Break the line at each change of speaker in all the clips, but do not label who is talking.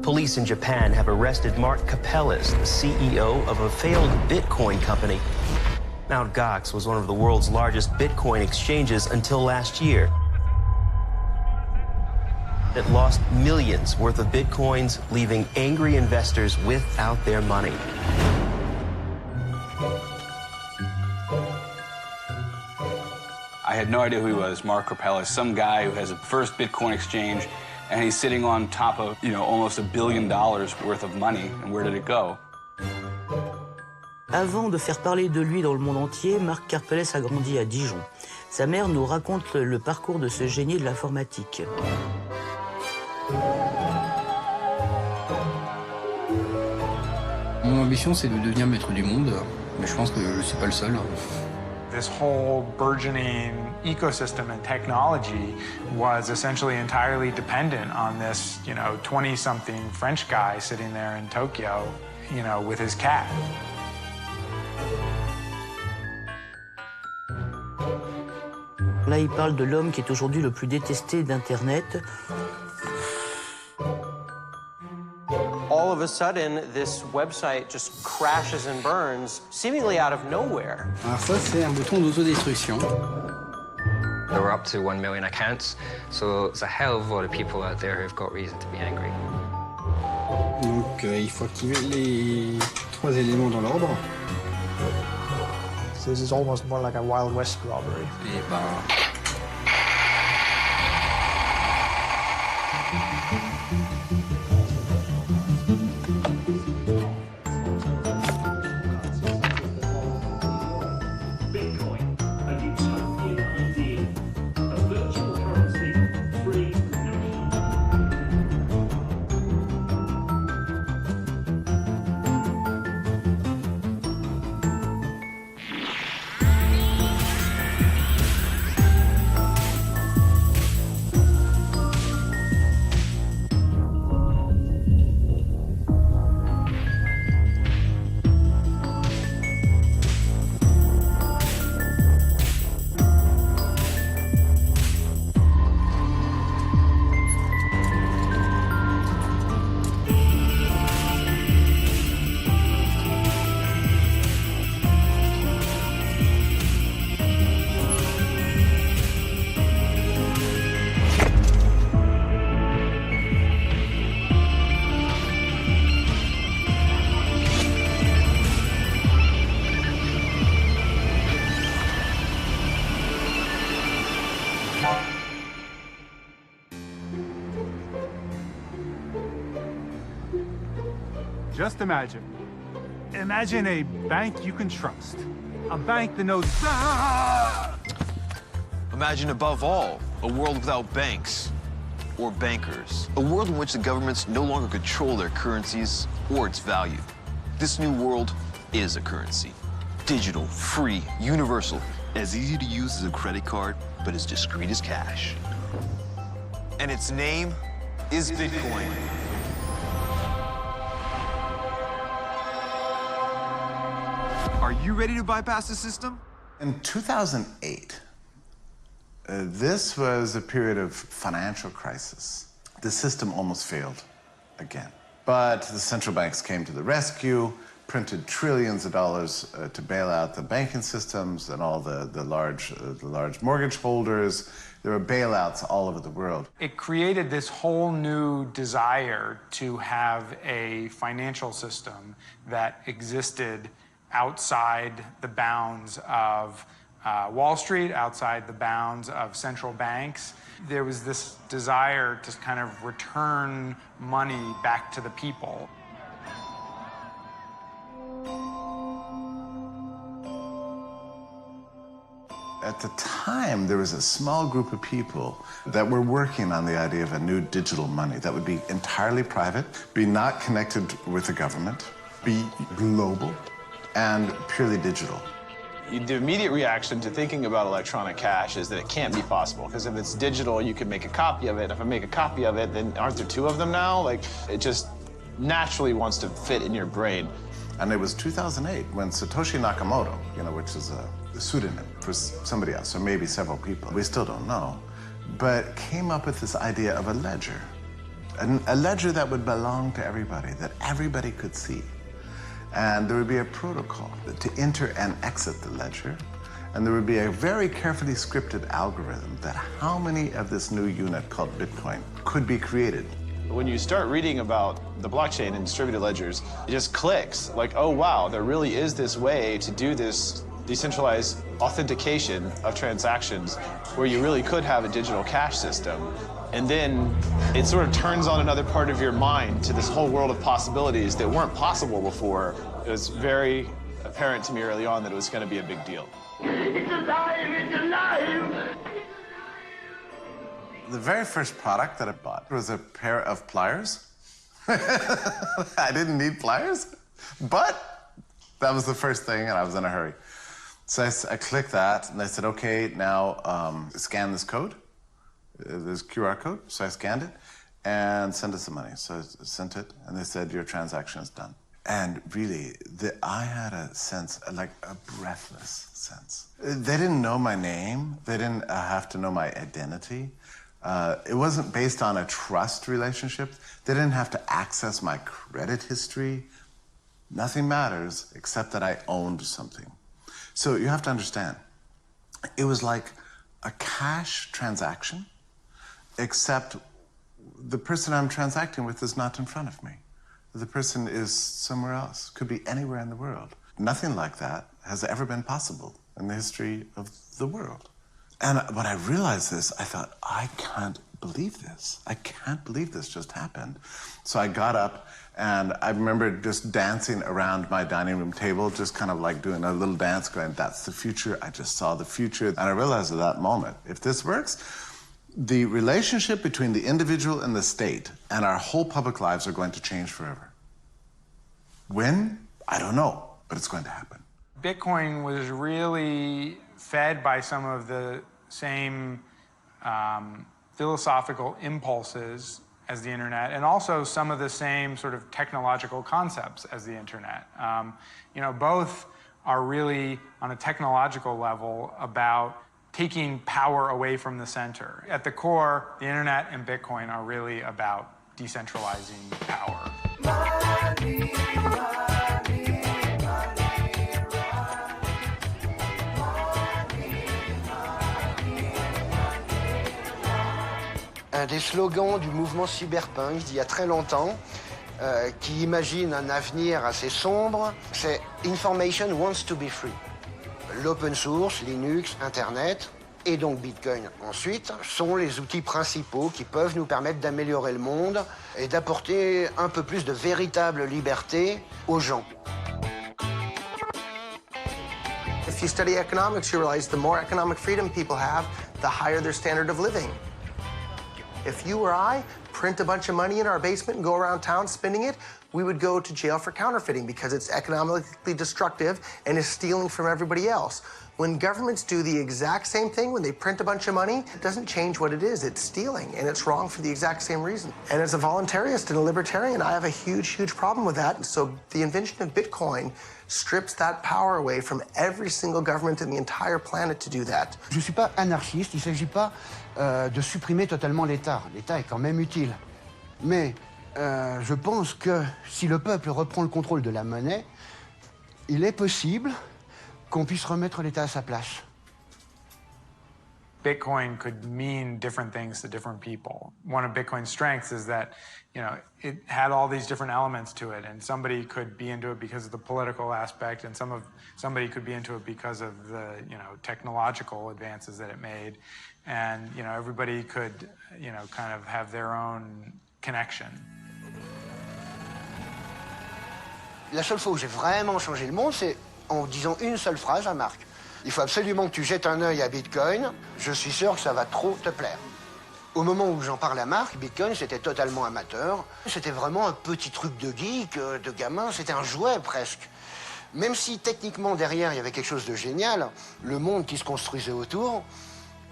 Police in Japan have arrested Mark Karpeles, the CEO of a failed Bitcoin company. Mt. Gox was one of the world's largest Bitcoin exchanges until last year. It lost millions worth of Bitcoins, leaving angry investors without their money.
I had no idea who he was, Mark Karpelès, some guy who has a first Bitcoin exchange, and he's sitting on top of, almost $1 billion worth of money. And where did it go?
Avant de faire parler de lui dans le monde entier, Mark Karpelès a grandi à Dijon. Sa mère nous raconte le parcours de ce génie de l'informatique.
Mon ambition, c'est de devenir maître du monde, mais je pense que je ne suis pas le seul.
This whole burgeoning ecosystem and technology was essentially entirely dependent on this, 20-something French guy sitting there in Tokyo, with his cat.
Là, il parle de l'homme qui est aujourd'hui le plus détesté d'Internet.
All of a sudden, this website just crashes and burns, seemingly out of nowhere.
Alors ça, c'est un bouton d'autodestruction.
There were up to 1 million accounts, so there's a hell of a lot of people out there who've got reason to be angry.
Donc, il faut activer les 3 éléments dans l'ordre.
This is almost more like a Wild West robbery.
Et ben...
Just imagine. Imagine a bank you can trust. A bank that knows...
Imagine, above all, a world without banks or bankers. A world in which the governments no longer control their currencies or its value. This new world is a currency. Digital, free, universal, as easy to use as a credit card, but as discreet as cash. And its name is Bitcoin.
Are you ready to bypass the system?
In 2008, this was a period of financial crisis. The system almost failed again. But the central banks came to the rescue, printed trillions of dollars to bail out the banking systems and all the large mortgage holders. There were bailouts all over the world.
It created this whole new desire to have a financial system that existed outside the bounds of Wall Street, outside the bounds of central banks. There was this desire to kind of return money back to the people.
At the time, there was a small group of people that were working on the idea of a new digital money that would be entirely private, be not connected with the government, be global, and purely digital.
The immediate reaction to thinking about electronic cash is that it can't be possible, because if it's digital, you can make a copy of it. If I make a copy of it, then aren't there two of them now? Like, it just naturally wants to fit in your brain.
And it was 2008 when Satoshi Nakamoto, which is a pseudonym for somebody else, or maybe several people, we still don't know, but came up with this idea of a ledger. a ledger that would belong to everybody, that everybody could see. And there would be a protocol to enter and exit the ledger. And there would be a very carefully scripted algorithm that how many of this new unit called Bitcoin could be created.
When you start reading about the blockchain and distributed ledgers, it just clicks. Like, oh, wow, there really is this way to do this decentralized authentication of transactions where you really could have a digital cash system. And then it sort of turns on another part of your mind to this whole world of possibilities that weren't possible before. It was very apparent to me early on that it was going to be a big deal.
It's alive! It's alive!
The very first product that I bought was a pair of pliers. I didn't need pliers, but that was the first thing, and I was in a hurry. So I clicked that, and they said, okay, now scan this code. There's a QR code, so I scanned it, and send us the money. So I sent it, and they said, your transaction is done. And really, I had a sense, like a breathless sense. They didn't know my name. They didn't have to know my identity. It wasn't based on a trust relationship. They didn't have to access my credit history. Nothing matters except that I owned something. So you have to understand, it was like a cash transaction, except the person I'm transacting with is not in front of me. The person is somewhere else, could be anywhere in the world. Nothing like that has ever been possible in the history of the world. And when I realized this, I thought, I can't believe this. I can't believe this just happened. So I got up, and I remember just dancing around my dining room table, just kind of like doing a little dance, going, that's the future. I just saw the future. And I realized at that moment, if this works, the relationship between the individual and the state and our whole public lives are going to change forever. When? I don't know, but it's going to happen.
Bitcoin was really fed by some of the same philosophical impulses as the internet, and also some of the same sort of technological concepts as the internet. You know, both are really, on a technological level, about taking power away from the center. At the core, the internet and Bitcoin are really about decentralizing power.
Money, money,
Un des slogans du mouvement cyberpunk d'il y a très longtemps, qui imagine un avenir assez sombre, c'est « Information wants to be free ». L'open source, Linux, Internet, et donc Bitcoin ensuite, sont les outils principaux qui peuvent nous permettre d'améliorer le monde et d'apporter un peu plus de véritable liberté aux gens.
If you study economics, you realize the more economic freedom people have, the higher their standard of living. If you or I print a bunch of money in our basement and go around town spending it, we would go to jail for counterfeiting because it's economically destructive and is stealing from everybody else. When governments do the exact same thing, when they print a bunch of money, it doesn't change what it is. It's stealing, and it's wrong for the exact same reason. And as a voluntarist and a libertarian, I have a huge, huge problem with that. So the invention of Bitcoin strips that power away from every single government in the entire planet to do that.
Je ne suis pas anarchiste, il ne s'agit pas de supprimer totalement l'État. L'État est quand même utile. Mais je pense que si le peuple reprend le contrôle de la monnaie, il est possible qu'on puisse remettre l'État à sa place.
Bitcoin could mean different things to different people. One of Bitcoin's strengths is that, you know, it had all these different elements to it, and somebody could be into it because of the political aspect, and somebody could be into it because of the, you know, technological advances that it made, and, you know, everybody could, you know, kind of have their own connection.
La seule fois où j'ai vraiment changé le monde, c'est en disant une seule phrase à Marc. Il faut absolument que tu jettes un œil à Bitcoin. Je suis sûr que ça va trop te plaire. Au moment où j'en parle à Marc, Bitcoin, c'était totalement amateur. C'était vraiment un petit truc de geek, de gamin. C'était un jouet, presque. Même si, techniquement, derrière, il y avait quelque chose de génial, le monde qui se construisait autour,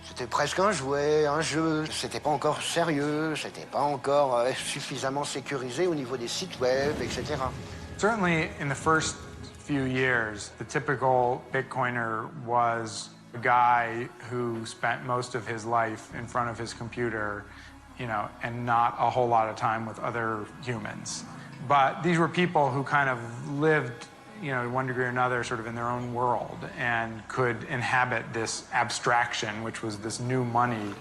c'était presque un jouet, un jeu. C'était pas encore sérieux, c'était pas encore suffisamment sécurisé au niveau des sites web, etc.
Certainly, in the first few years, the typical Bitcoiner was a guy who spent most of his life in front of his computer you know, and not a whole lot of time with other humans. But these were people who kind of lived, you know, to one degree or another, sort of in their own world and could inhabit this abstraction, which was this new money.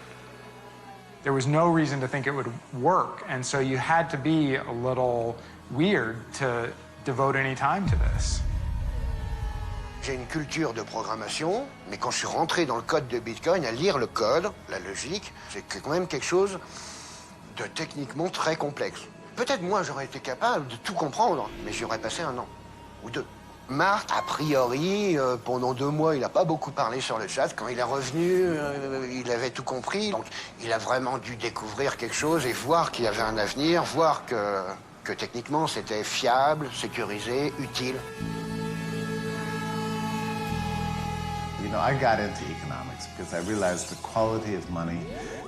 There was no reason to think it would work, and so you had to be a little weird to devote any time to this.
J'ai une culture de programmation, mais quand je suis rentré dans le code de Bitcoin, à lire le code, la logique, c'est quand même quelque chose de techniquement très complexe. Peut-être moi j'aurais été capable de tout comprendre, mais j'y aurais passé 1 an ou 2. Mark, a priori, pendant 2 mois, il n'a pas beaucoup parlé sur le chat. Quand il est revenu, il avait tout compris. Donc il a vraiment dû découvrir quelque chose et voir qu'il y avait un avenir, voir que techniquement c'était fiable, sécurisé, utile.
You know, I got into economics because I realized the quality of money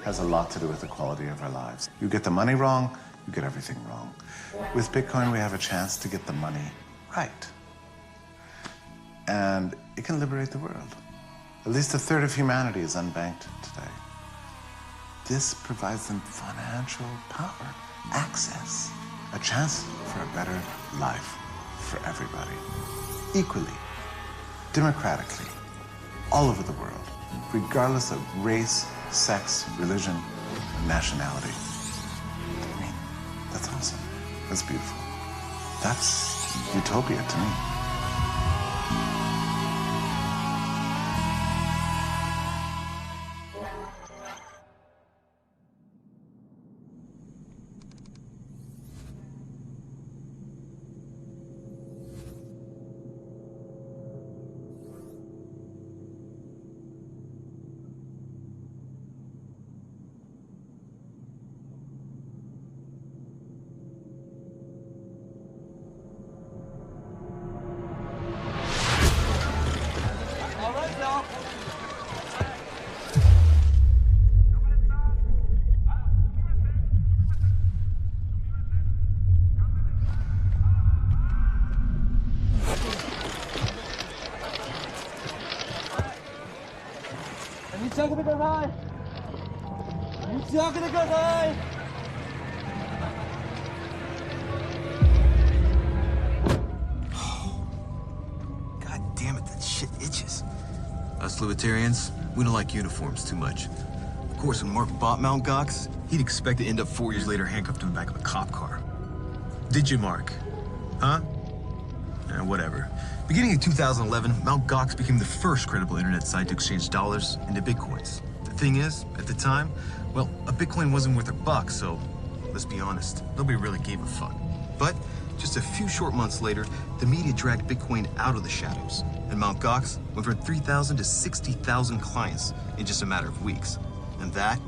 has a lot to do with the quality of our lives. You get the money wrong, you get everything wrong. With Bitcoin, we have a chance to get the money right. And it can liberate the world. At least 1/3 of humanity is unbanked today. This provides them financial power, access, a chance for a better life for everybody, equally, democratically, all over the world, regardless of race, sex, religion, or nationality. I mean, that's awesome. That's beautiful. That's utopia to me.
God damn it, that shit itches. Us libertarians, we don't like uniforms too much. Of course, when Mark bought Mt. Gox, he'd expect to end up 4 years later handcuffed to the back of a cop car. Did you, Mark? Huh? Whatever. Beginning in 2011, Mt. Gox became the first credible internet site to exchange dollars into bitcoins. The thing is, at the time, well, a bitcoin wasn't worth $1, so let's be honest, nobody really gave a fuck. But just a few short months later, the media dragged Bitcoin out of the shadows, and Mt. Gox went from 3,000 to 60,000 clients in just a matter of weeks. And that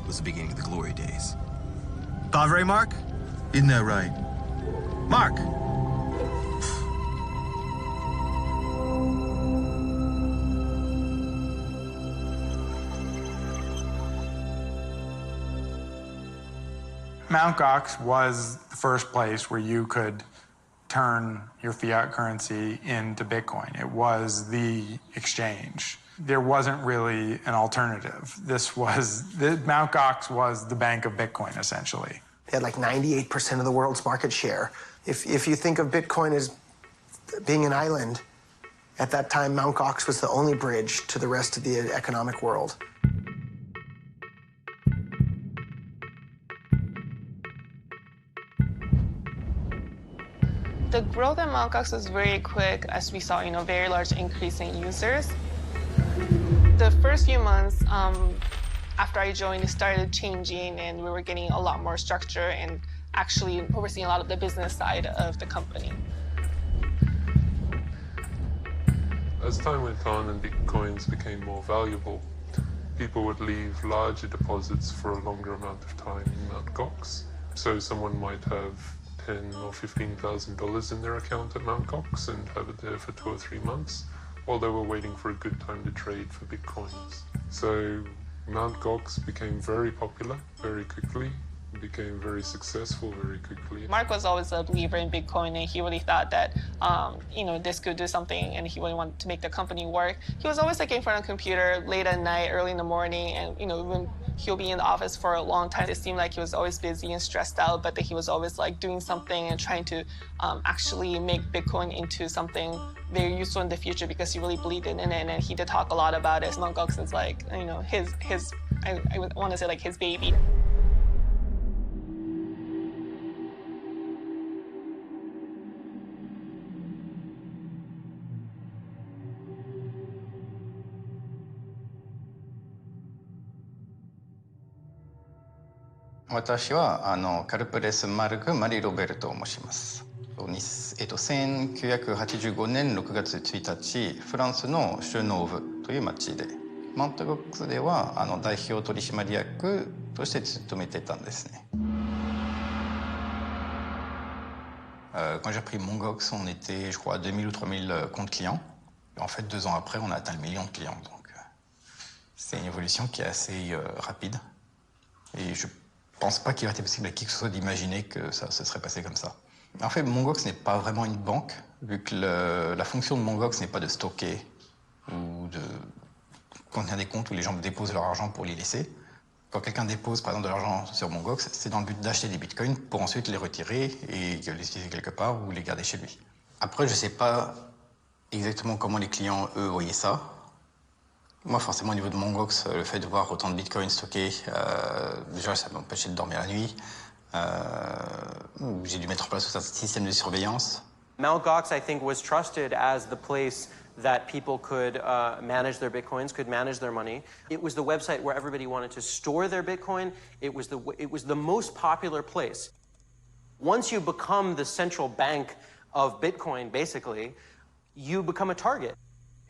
was the beginning of the glory days. Padre Mark? Isn't that right? Mark!
Mt. Gox was the first place where you could turn your fiat currency into Bitcoin. It was the exchange. There wasn't really an alternative. Mt. Gox was the bank of Bitcoin, essentially.
They had like 98% of the world's market share. If you think of Bitcoin as being an island, at that time, Mt. Gox was the only bridge to the rest of the economic world.
The growth at Mt. Gox was very quick, as we saw, very large increase in users. The first few months after I joined, it started changing, and we were getting a lot more structure and actually overseeing a lot of the business side of the company.
As time went on and Bitcoins became more valuable, people would leave larger deposits for a longer amount of time in Mt. Gox. So someone might have $10,000 or $15,000 in their account at Mt. Gox and have it there for 2 or 3 months while they were waiting for a good time to trade for Bitcoins. So Mt. Gox became very popular very quickly, became very successful very quickly.
Mark was always a believer in Bitcoin, and he really thought that, this could do something, and he really wanted to make the company work. He was always like in front of a computer late at night, early in the morning, and when he'll be in the office for a long time, it seemed like he was always busy and stressed out, but that he was always like doing something and trying to actually make Bitcoin into something very useful in the future because he really believed in it, and he did talk a lot about it. Mt. Gox is like, his I want to say like his baby.
私はカルプレス・マルク・マリ・ロベルと申します。1985年6月1日、フランスのシュノーブという町で、マウントゴックスでは代表取締役として勤めていたんですね。Quand j'ai pris Mt. Gox, on était, je crois, 2000 ou 3000 comptes clients. En fait, 2 ans après, on a atteint le million de clients. Donc, c'est une évolution qui est assez rapide. Et je pense pas qu'il aurait été possible à qui que ce soit d'imaginer que ça se serait passé comme ça. En fait, Mt. Gox n'est pas vraiment une banque, vu que la fonction de Mt. Gox n'est pas de stocker ou de contenir des comptes où les gens déposent leur argent pour les laisser. Quand quelqu'un dépose, par exemple, de l'argent sur Mt. Gox, c'est dans le but d'acheter des bitcoins pour ensuite les retirer et les utiliser quelque part ou les garder chez lui. Après, je sais pas exactement comment les clients, eux, voyaient ça. Moi, forcément, au niveau de Mt. Gox, le fait de voir autant de bitcoins stockés, déjà, ça m'empêchait de dormir la nuit. J'ai dû mettre en place tout un système de surveillance.
Mt. Gox, I think, was trusted as the place that people could manage their Bitcoins, could manage their money. It was the website where everybody wanted to store their Bitcoin. It was the most popular place. Once you become the central bank of Bitcoin, basically, you become a target.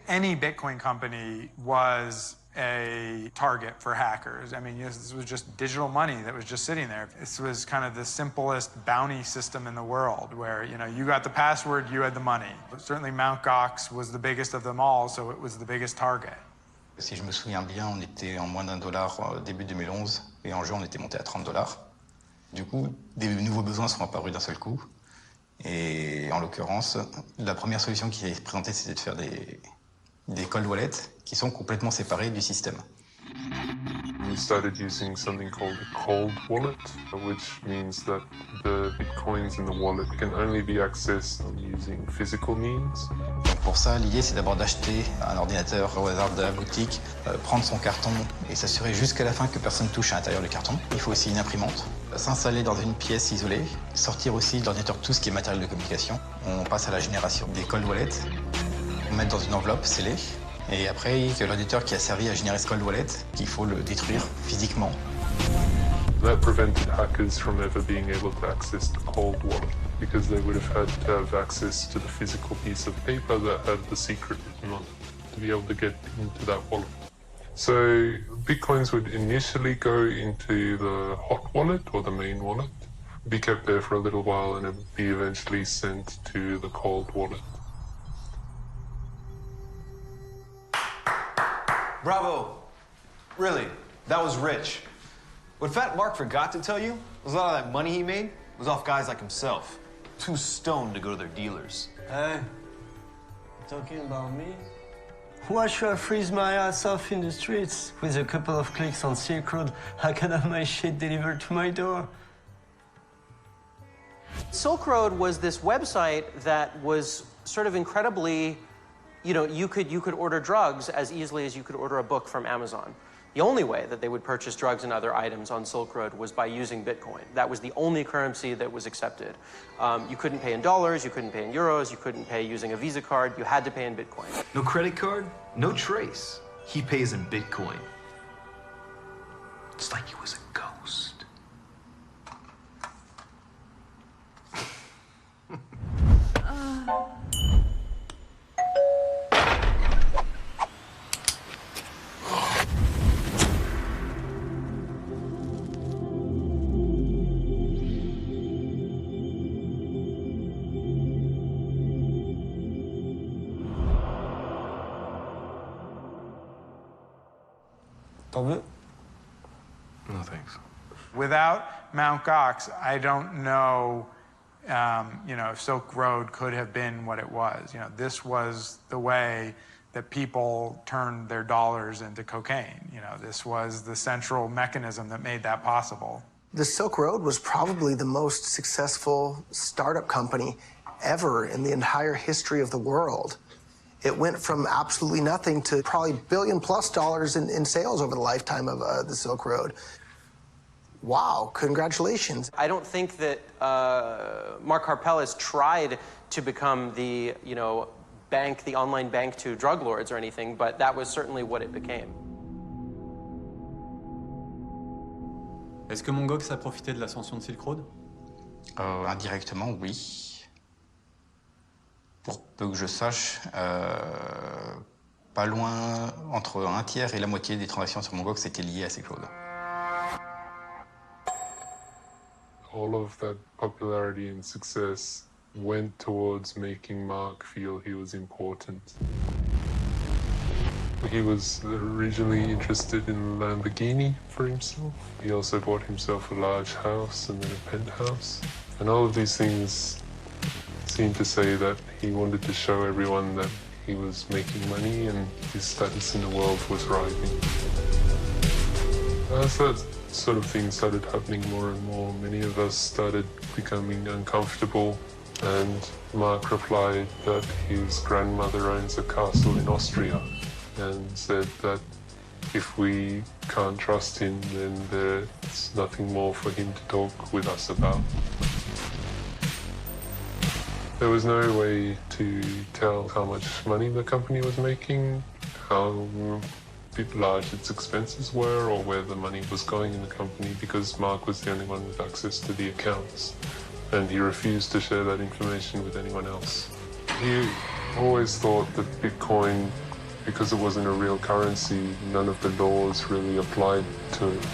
Any Bitcoin company was a target for hackers. I mean, this was just digital money that was just sitting there. This was kind of the simplest bounty system in the world where, you got the password, you had the money. But certainly Mt. Gox was the biggest of them all, so it was the biggest target.
Si je me souviens bien, on était en moins $1 début 2011 et en juin, on était monté à $30. Du coup, des nouveaux besoins sont apparus d'un seul coup. Et en l'occurrence, la première solution qui est présentée, c'était de faire des cold wallets qui sont complètement séparés du système.
We started using something called a cold wallet, which means that the bitcoins in the wallet can only be accessed using physical means.
Donc pour ça, l'idée, c'est d'abord d'acheter un ordinateur au hasard de la boutique, prendre son carton et s'assurer jusqu'à la fin que personne touche à l'intérieur du carton. Il faut aussi une imprimante, s'installer dans une pièce isolée, sortir aussi de l'ordinateur tout ce qui est matériel de communication. On passe à la génération des cold wallets, mettre dans une enveloppe scellée. Et après, il y a l'auditeur qui a servi à générer ce cold wallet, qu'il faut le détruire physiquement.
That prevented hackers from ever being able to access the cold wallet because they would have had to have access to the physical piece of paper that had the secret written on it to be able to get into that wallet. So bitcoins would initially go into the hot wallet or the main wallet, be kept there for a little while, and it would be eventually sent to the cold wallet.
Bravo. Really, that was rich. What Fat Mark forgot to tell you was a lot of that money he made was off guys like himself, too stoned to go to their dealers.
Hey, talking about me? Why should I freeze my ass off in the streets? With a couple of clicks on Silk Road, I can have my shit delivered to my door.
Silk Road was this website that was sort of incredibly, you could order drugs as easily as you could order a book from Amazon. The only way that they would purchase drugs and other items on Silk Road was by using Bitcoin. That was the only currency that was accepted. You couldn't pay in dollars, you couldn't pay in euros, you couldn't pay using a Visa card, you had to pay in Bitcoin.
No credit card, no trace. He pays in Bitcoin. It's like he was a ghost.
T'en veux?
No thanks.
Without Mt. Gox, I don't know, if Silk Road could have been what it was. This was the way that people turned their dollars into cocaine. This was the central mechanism that made that possible.
The Silk Road was probably the most successful startup company ever in the entire history of the world. It went from absolutely nothing to probably $1 billion+ in sales over the lifetime of the Silk Road. Wow, congratulations.
I don't think that Mark Karpeles tried to become the, bank, the online bank to drug lords or anything, but that was certainly what it became.
Est-ce que Mongox a profité de l'ascension de Silk Road?
Indirectement, oui. Pour peu que je sache, pas loin, entre un tiers et la moitié des transactions sur Mongox étaient liées à Silk Road.
All of that popularity and success went towards making Mark feel he was important. He was originally interested in Lamborghini for himself. He also bought himself a large house and then a penthouse. And all of these things seem to say that he wanted to show everyone that he was making money and his status in the world was rising. As that sort of thing started happening more and more, many of us started becoming uncomfortable, and Mark replied that his grandmother owns a castle in Austria and said that if we can't trust him, then there's nothing more for him to talk with us about. There was no way to tell how much money the company was making, how large its expenses were, or where the money was going in the company, because Mark was the only one with access to the accounts, and he refused to share that information with anyone else. He always thought that Bitcoin, because it wasn't a real currency, none of the laws really applied to it.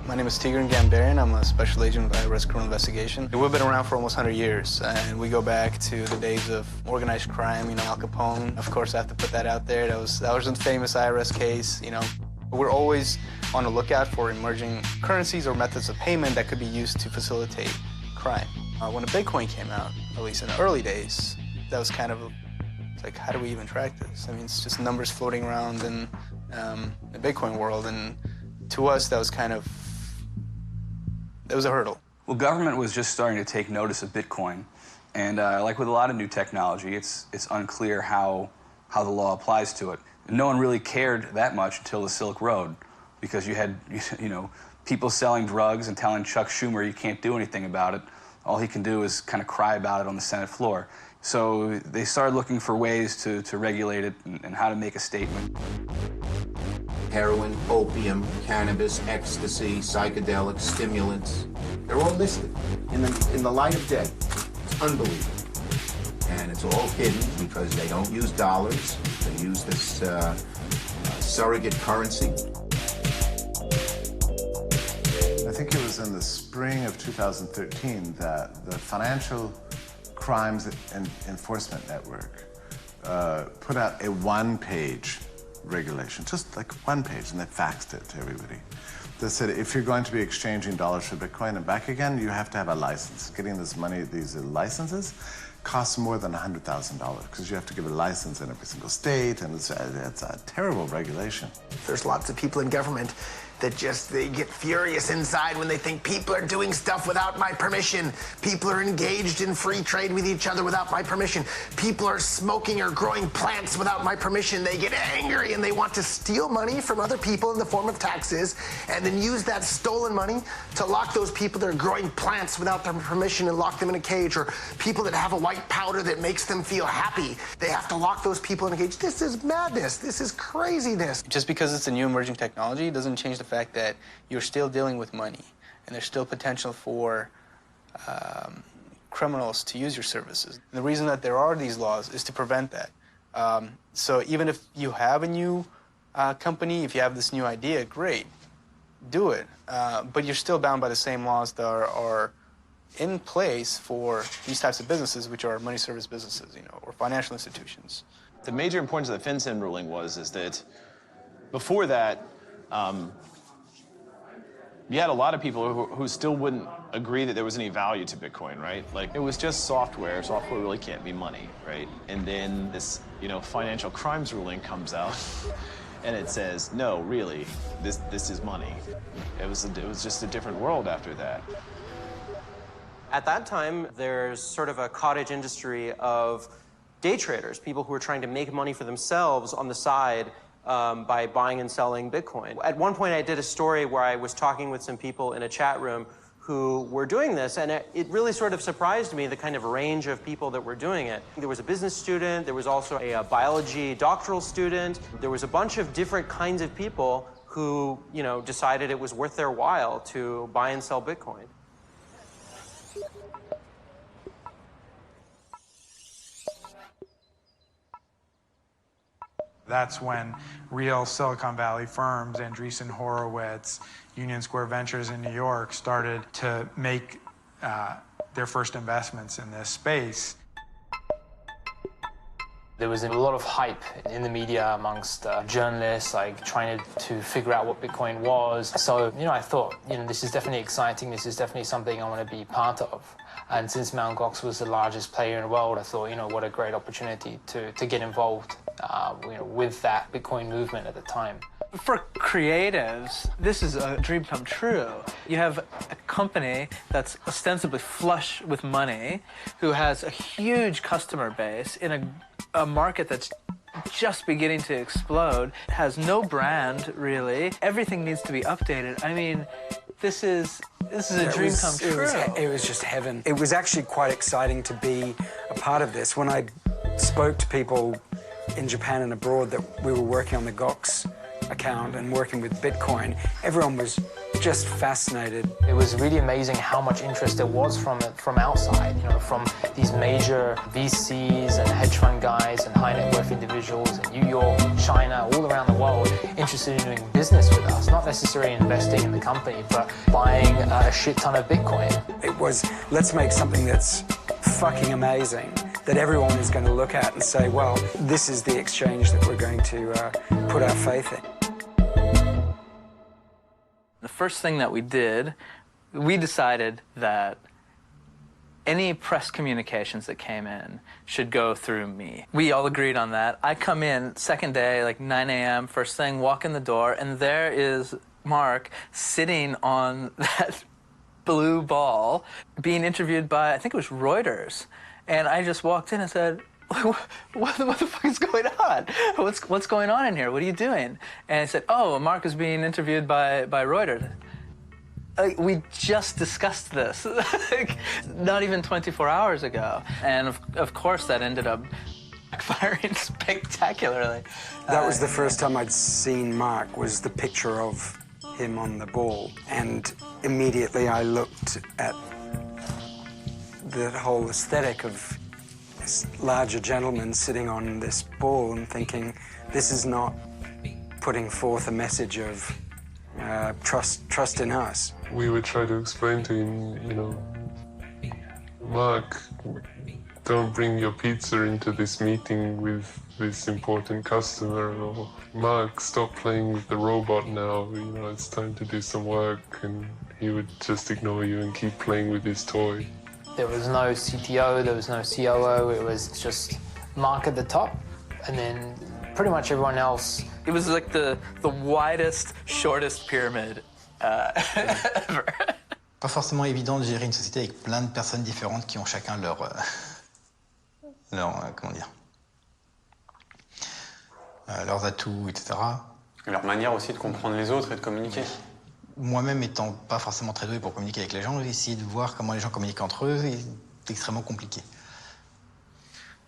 My name is Tigran Gambarian. I'm a special agent with IRS Criminal Investigation. We've been around for almost 100 years, and we go back to the days of organized crime, Al Capone. Of course, I have to put that out there. That was a famous IRS case, We're always on the lookout for emerging currencies or methods of payment that could be used to facilitate crime. When the Bitcoin came out, at least in the early days, that was kind of like, how do we even track this? I mean, it's just numbers floating around in the Bitcoin world, and to us, that was it was a hurdle.
Well, government was just starting to take notice of Bitcoin, and like with a lot of new technology, it's unclear how the law applies to it. No one really cared that much until the Silk Road, because you had people selling drugs and telling Chuck Schumer you can't do anything about it. All he can do is kind of cry about it on the Senate floor. So they started looking for ways to regulate it and how to make a statement.
Heroin, opium, cannabis, ecstasy, psychedelics, stimulants. They're all listed in the light of day. It's unbelievable. And it's all hidden because they don't use dollars. They use this surrogate currency.
I think it was in the spring of 2013 that the Financial Crimes Enforcement Network put out a one-page regulation, just like one page, and they faxed it to everybody. They said if you're going to be exchanging dollars for Bitcoin and back again, you have to have a license. Getting this money, these licenses, costs more than $100,000 because you have to give a license in every single state, and it's a terrible regulation.
There's lots of people in government that they get furious inside when they think people are doing stuff without my permission. People are engaged in free trade with each other without my permission. People are smoking or growing plants without my permission. They get angry and they want to steal money from other people in the form of taxes and then use that stolen money to lock those people that are growing plants without their permission and lock them in a cage, or people that have a white powder that makes them feel happy. They have to lock those people in a cage. This is madness. This is craziness.
Just because it's a new emerging technology doesn't change the fact that you're still dealing with money, and there's still potential for criminals to use your services. And the reason that there are these laws is to prevent that. So even if you have a new company, if you have this new idea, great, do it. But you're still bound by the same laws that are in place for these types of businesses, which are money service businesses, or financial institutions.
The major importance of the FinCEN ruling is that before that, you had a lot of people who still wouldn't agree that there was any value to Bitcoin, right? Like, it was just software. Software really can't be money, right? And then this, financial crimes ruling comes out, and it says, no, really, this is money. It was just a different world after that.
At that time, there's sort of a cottage industry of day traders, people who are trying to make money for themselves on the side by buying and selling Bitcoin. At one point, I did a story where I was talking with some people in a chat room who were doing this, and it really sort of surprised me, the kind of range of people that were doing it. There was a business student, there was also a biology doctoral student, there was a bunch of different kinds of people who, decided it was worth their while to buy and sell Bitcoin.
That's when real Silicon Valley firms, Andreessen Horowitz, Union Square Ventures in New York, started to make their first investments in this space.
There was a lot of hype in the media amongst journalists, trying to figure out what Bitcoin was. So, I thought, this is definitely exciting. This is definitely something I want to be part of. And since Mt. Gox was the largest player in the world, I thought, what a great opportunity to get involved, with that Bitcoin movement at the time.
For creatives, this is a dream come true. You have a company that's ostensibly flush with money, who has a huge customer base in a market that's just beginning to explode, has no brand, really. Everything needs to be updated. I mean, this is a dream come true.
It was just heaven. It was actually quite exciting to be a part of this. When I spoke to people in Japan and abroad that we were working on the Gox account and working with Bitcoin, everyone was just fascinated.
It was really amazing how much interest there was from outside, from these major VCs and hedge fund guys and high net worth individuals in New York, China, all around the world, interested in doing business with us, not necessarily investing in the company, but buying a shit ton of Bitcoin.
It was, let's make something that's fucking amazing, that everyone is going to look at and say, well, this is the exchange that we're going to put our faith in.
The first thing that we did, we decided that any press communications that came in should go through me. We all agreed on that. I come in, second day, 9 a.m., first thing, walk in the door, and there is Mark sitting on that blue ball being interviewed by, I think it was Reuters. And I just walked in and said, what the fuck is going on? What's going on in here? What are you doing? And I said, oh, Mark is being interviewed by Reuters. We just discussed this, not even 24 hours ago. And of course that ended up backfiring spectacularly.
That was the first time I'd seen Mark, was the picture of him on the ball. And immediately I looked at the whole aesthetic of this larger gentleman sitting on this ball and thinking, this is not putting forth a message of trust in us.
We would try to explain to him, Mark, don't bring your pizza into this meeting with this important customer, or Mark, stop playing with the robot now, it's time to do some work, and he would just ignore you and keep playing with his toy.
There was no CTO, there was no COO, it was just Mark at the top, and then pretty much everyone else.
It was like the widest, shortest pyramid ever.
Pas forcément évident de gérer une société avec plein de personnes différentes qui ont chacun leurs atouts, etc.
Leur manière aussi de comprendre les autres et de communiquer.
Moi-même étant pas forcément très doué pour communiquer avec les gens, j'ai essayé de voir comment les gens communiquent entre eux, et c'est extrêmement compliqué.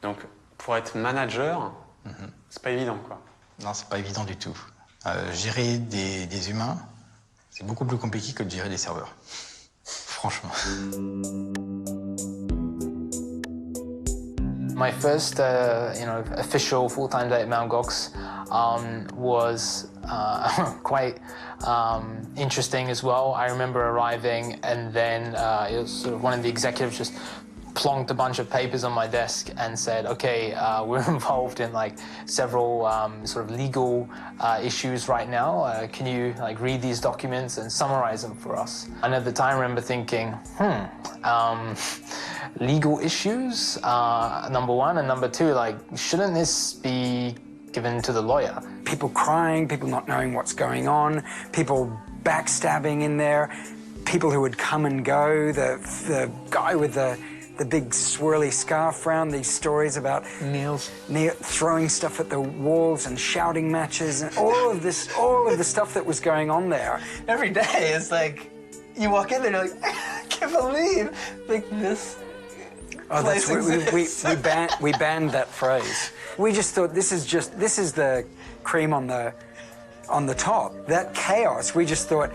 Donc, pour être manager, c'est pas évident, quoi.
Non, c'est pas évident du tout. Gérer des humains, C'est beaucoup plus compliqué que de gérer des serveurs. Franchement.
My first, official full-time day at Mt. Gox was quite interesting as well. I remember arriving, and then it was sort of one of the executives just plonked a bunch of papers on my desk and said, okay, we're involved in like several sort of legal issues right now. Can you like read these documents and summarize them for us? And at the time I remember thinking, legal issues, number one, and number two, like, shouldn't this be given to the lawyer?
People crying, people not knowing what's going on, people backstabbing in there, people who would come and go, the guy with the big swirly scarf around, these stories about Neil throwing stuff at the walls and shouting matches, and all of the stuff that was going on there.
Every day, it's like, you walk in there and you're like, I can't believe, like this.
Oh, that's we banned that phrase. We just thought this is the cream on the top. That chaos, we just thought,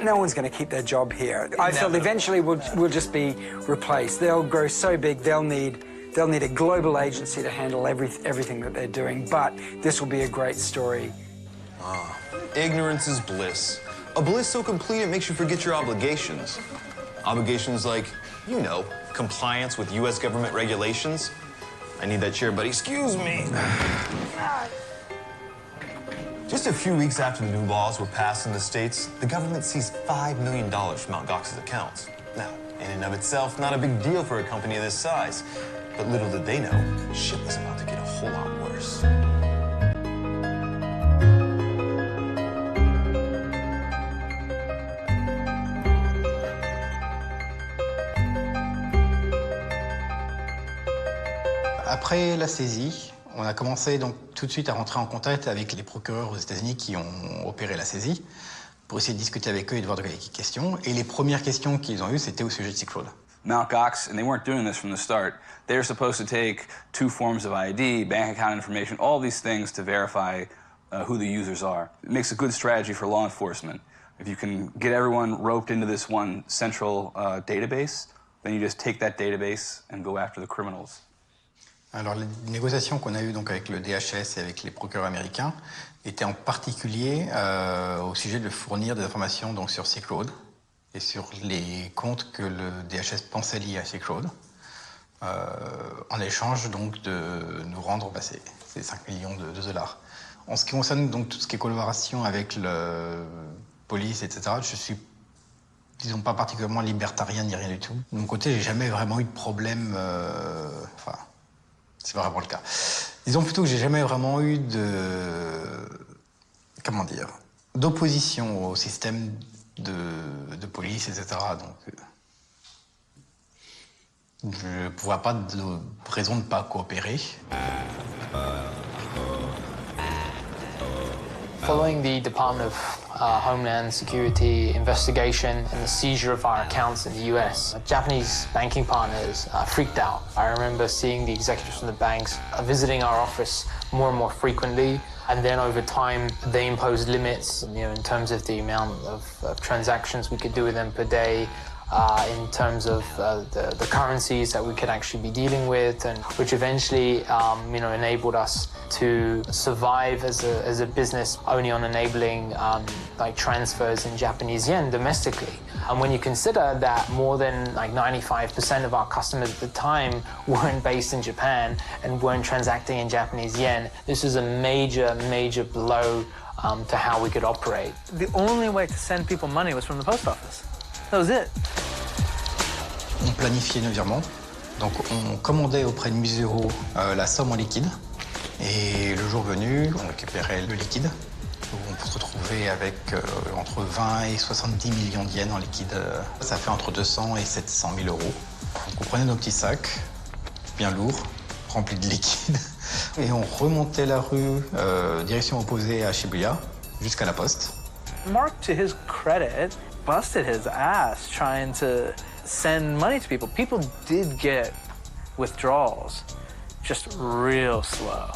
no one's going to keep their job here. I felt eventually we'll just be replaced. They'll grow so big, they'll need a global agency to handle everything that they're doing, but this will be a great story.
Ah, ignorance is bliss. A bliss so complete it makes you forget your obligations. Obligations like, compliance with U.S. government regulations. I need that chair, buddy. Excuse me. Just a few weeks after the new laws were passed in the States, the government seized $5 million from Mt. Gox's accounts. Now, in and of itself, not a big deal for a company of this size. But little did they know, shit was about to get a whole lot worse.
Après la saisie, on a commencé donc tout de suite à rentrer en contact avec les procureurs aux États-Unis qui ont opéré la saisie pour essayer de discuter avec eux et de voir de quelles questions. Et les premières questions qu'ils ont eues, c'était au sujet de Silk Road.
Mt. Gox, and they weren't doing this from the start, they were supposed to take 2 forms of ID, bank account information, all these things to verify who the users are. It makes a good strategy for law enforcement. If you can get everyone roped into this one central database, then you just take that database and go after the criminals.
Alors, les négociations qu'on a eues donc avec le DHS et avec les procureurs américains étaient en particulier au sujet de fournir des informations donc, sur Silk Road et sur les comptes que le DHS pensait liés à Silk Road, en échange donc de nous rendre ces 5 millions de dollars. En ce qui concerne donc tout ce qui est collaboration avec la police, etc., je suis, disons, pas particulièrement libertarien ni rien du tout. De mon côté, j'ai jamais vraiment eu de problème. C'est pas vraiment le cas. Disons plutôt que j'ai jamais vraiment eu d'opposition au système de police, etc. Donc, je ne vois pas de raison de ne pas coopérer.
Following the Department of Homeland Security investigation and the seizure of our accounts in the US, Japanese banking partners freaked out. I remember seeing the executives from the banks visiting our office more and more frequently, and then over time they imposed limits, in terms of the amount of transactions we could do with them per day, in terms of the currencies that we could actually be dealing with, and which eventually enabled us to survive as a business only on enabling like transfers in Japanese yen domestically. And when you consider that more than like 95% of our customers at the time weren't based in Japan and weren't transacting in Japanese yen, this is a major blow to how we could operate.
The only way to send people money was from the post office. That was it.
On planifiait nos virements. Donc on commandait auprès de Musero la somme en liquide. Et le jour venu, on récupérait le liquide. On se retrouvait avec entre 20 et 70 millions de yens en liquide. Ça fait entre 200 et 700 000 euros. Donc on prenait nos petits sacs, bien lourds, remplis de liquide. Et on remontait la rue, direction opposée à Shibuya, jusqu'à la poste.
Mark, to his credit, busted his ass trying to send money to people. People did get withdrawals, just real slow.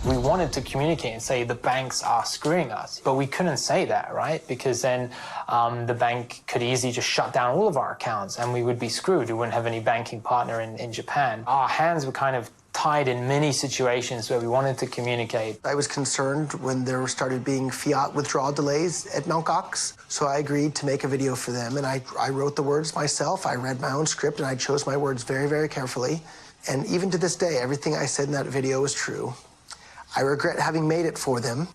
We wanted to communicate and say the banks are screwing us, but we couldn't say that, right? Because then the bank could easily just shut down all of our accounts and we would be screwed. We wouldn't have any banking partner in Japan. Our hands were kind of tied in many situations where we wanted to communicate.
I was concerned when there started being fiat withdrawal delays at Mt. Gox, so I agreed to make a video for them, and I wrote the words myself. I read my own script, and I chose my words very, very carefully. And even to this day, everything I said in that video is true. I regret having made it for them.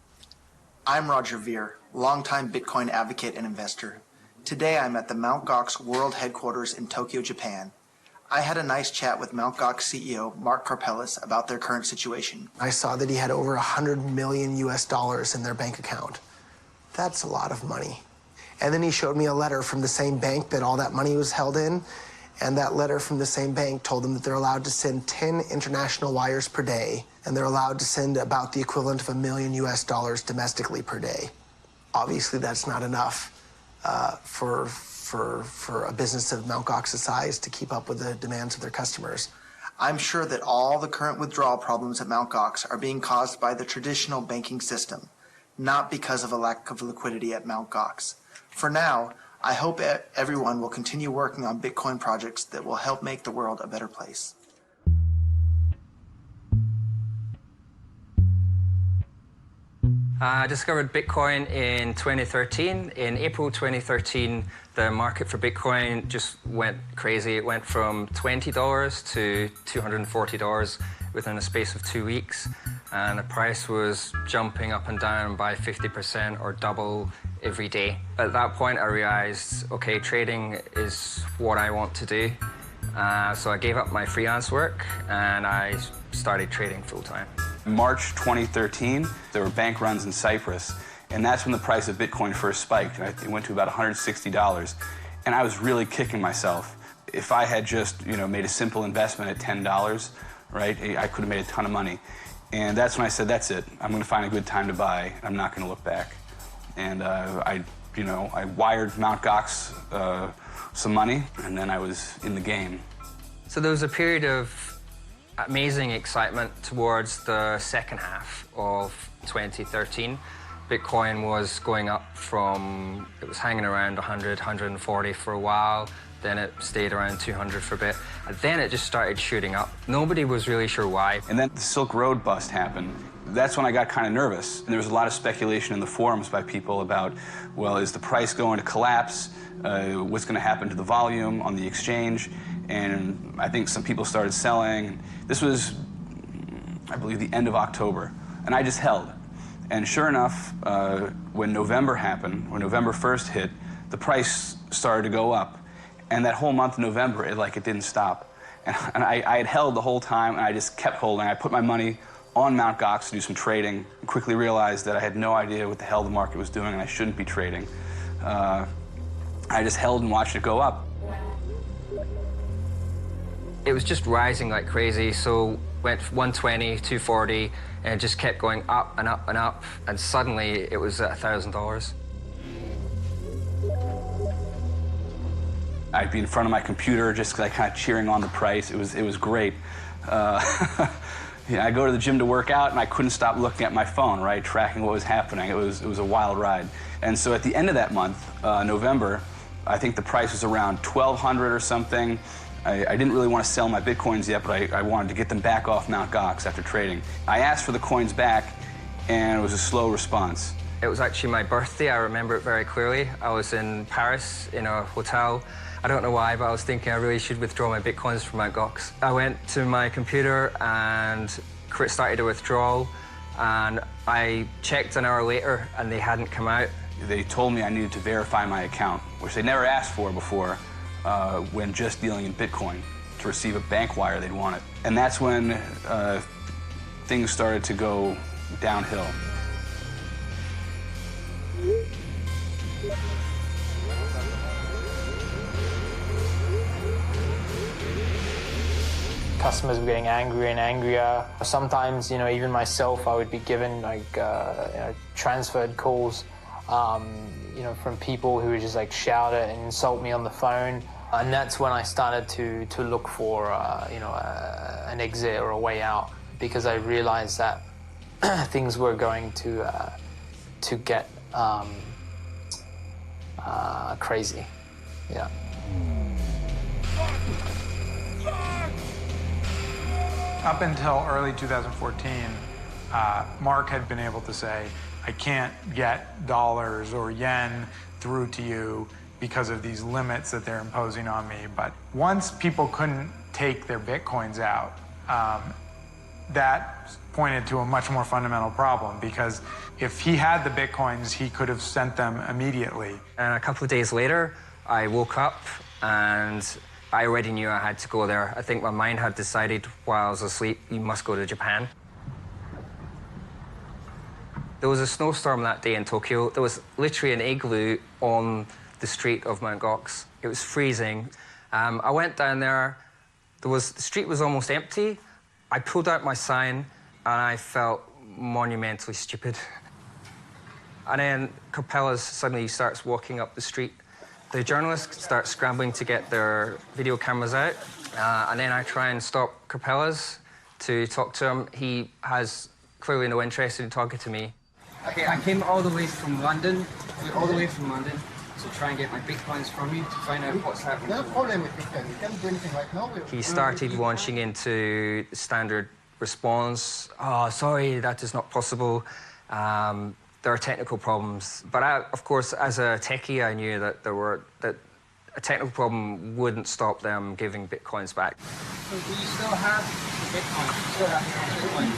I'm Roger Veer, longtime Bitcoin advocate and investor. Today I'm at the Mt. Gox World Headquarters in Tokyo, Japan. I had a nice chat with Mt. Gox CEO Mark Karpelès about their current situation.
I saw that he had over $100 million US in their bank account. That's a lot of money. And then he showed me a letter from the same bank that all that money was held in, and that letter from the same bank told them that they're allowed to send 10 international wires per day, and they're allowed to send about the equivalent of $1 million US domestically per day. Obviously, that's not enough for a business of Mt. Gox's size to keep up with the demands of their customers.
I'm sure that all the current withdrawal problems at Mt. Gox are being caused by the traditional banking system, not because of a lack of liquidity at Mt. Gox. For now, I hope everyone will continue working on Bitcoin projects that will help make the world a better place.
I discovered Bitcoin in 2013. In April 2013, the market for Bitcoin just went crazy. It went from $20 to $240 within a space of 2 weeks. And the price was jumping up and down by 50% or double every day. At that point, I realized, okay, trading is what I want to do. So I gave up my freelance work and I started trading full-time.
March 2013, there were bank runs in Cyprus, and that's when the price of Bitcoin first spiked. It went to about $160, and I was really kicking myself. If I had just, made a simple investment at $10, right, I could have made a ton of money. And that's when I said, that's it. I'm going to find a good time to buy. I'm not going to look back. And I wired Mt. Gox some money, and then I was in the game.
So there was a period of amazing excitement towards the second half of 2013. Bitcoin was going up it was hanging around 100, 140 for a while, then it stayed around 200 for a bit, and then it just started shooting up. Nobody was really sure why.
And then the Silk Road bust happened. That's when I got kind of nervous. And there was a lot of speculation in the forums by people about, well, is the price going to collapse? What's going to happen to the volume on the exchange? And I think some people started selling. This was, I believe, the end of October. And I just held. And sure enough, when November happened, when November 1st hit, the price started to go up. And that whole month of November, it didn't stop. And I had held the whole time, and I just kept holding. I put my money on Mt. Gox to do some trading, and quickly realized that I had no idea what the hell the market was doing, and I shouldn't be trading. I just held and watched it go up.
It was just rising like crazy, so went 120, 240, and it just kept going up and up and up, and suddenly it was at $1,000.
I'd be in front of my computer just kind of cheering on the price. It was great. I go to the gym to work out, and I couldn't stop looking at my phone, right, tracking what was happening. It was a wild ride. And so at the end of that month, November, I think the price was around $1,200 or something. I didn't really want to sell my Bitcoins yet, but I wanted to get them back off Mt. Gox after trading. I asked for the coins back, and it was a slow response.
It was actually my birthday. I remember it very clearly. I was in Paris in a hotel. I don't know why, but I was thinking I really should withdraw my Bitcoins from Mt. Gox. I went to my computer and started a withdrawal, and I checked an hour later, and they hadn't come out.
They told me I needed to verify my account, which they never asked for before when just dealing in Bitcoin. To receive a bank wire, they'd want it. And that's when things started to go downhill.
Customers were getting angrier and angrier. Sometimes, even myself, I would be given transferred calls, from people who would just shout at and insult me on the phone. And that's when I started to look for, an exit or a way out, because I realized that things were going to get crazy. Yeah.
Up until early 2014, Mark had been able to say, I can't get dollars or yen through to you because of these limits that they're imposing on me. But once people couldn't take their Bitcoins out, that pointed to a much more fundamental problem, because if he had the Bitcoins, he could have sent them immediately.
And a couple of days later, I woke up and I already knew I had to go there. I think my mind had decided while I was asleep, you must go to Japan. There was a snowstorm that day in Tokyo. There was literally an igloo on the street of Mt. Gox. It was freezing. I went down there. The street was almost empty. I pulled out my sign and I felt monumentally stupid. And then Karpeles suddenly starts walking up the street. The journalists start scrambling to get their video cameras out. And then I try and stop Karpeles to talk to him. He has clearly no interest in talking to me.
Okay, I came all the way from London, to try and get my Bitcoins from you to find out what's happening.
No problem with Bitcoin. We can't do anything right now.
He started launching into the standard response. Oh, sorry, that is not possible. There are technical problems. But I, of course, as a techie, I knew that a technical problem wouldn't stop them giving Bitcoins back.
So do you still have the Bitcoin?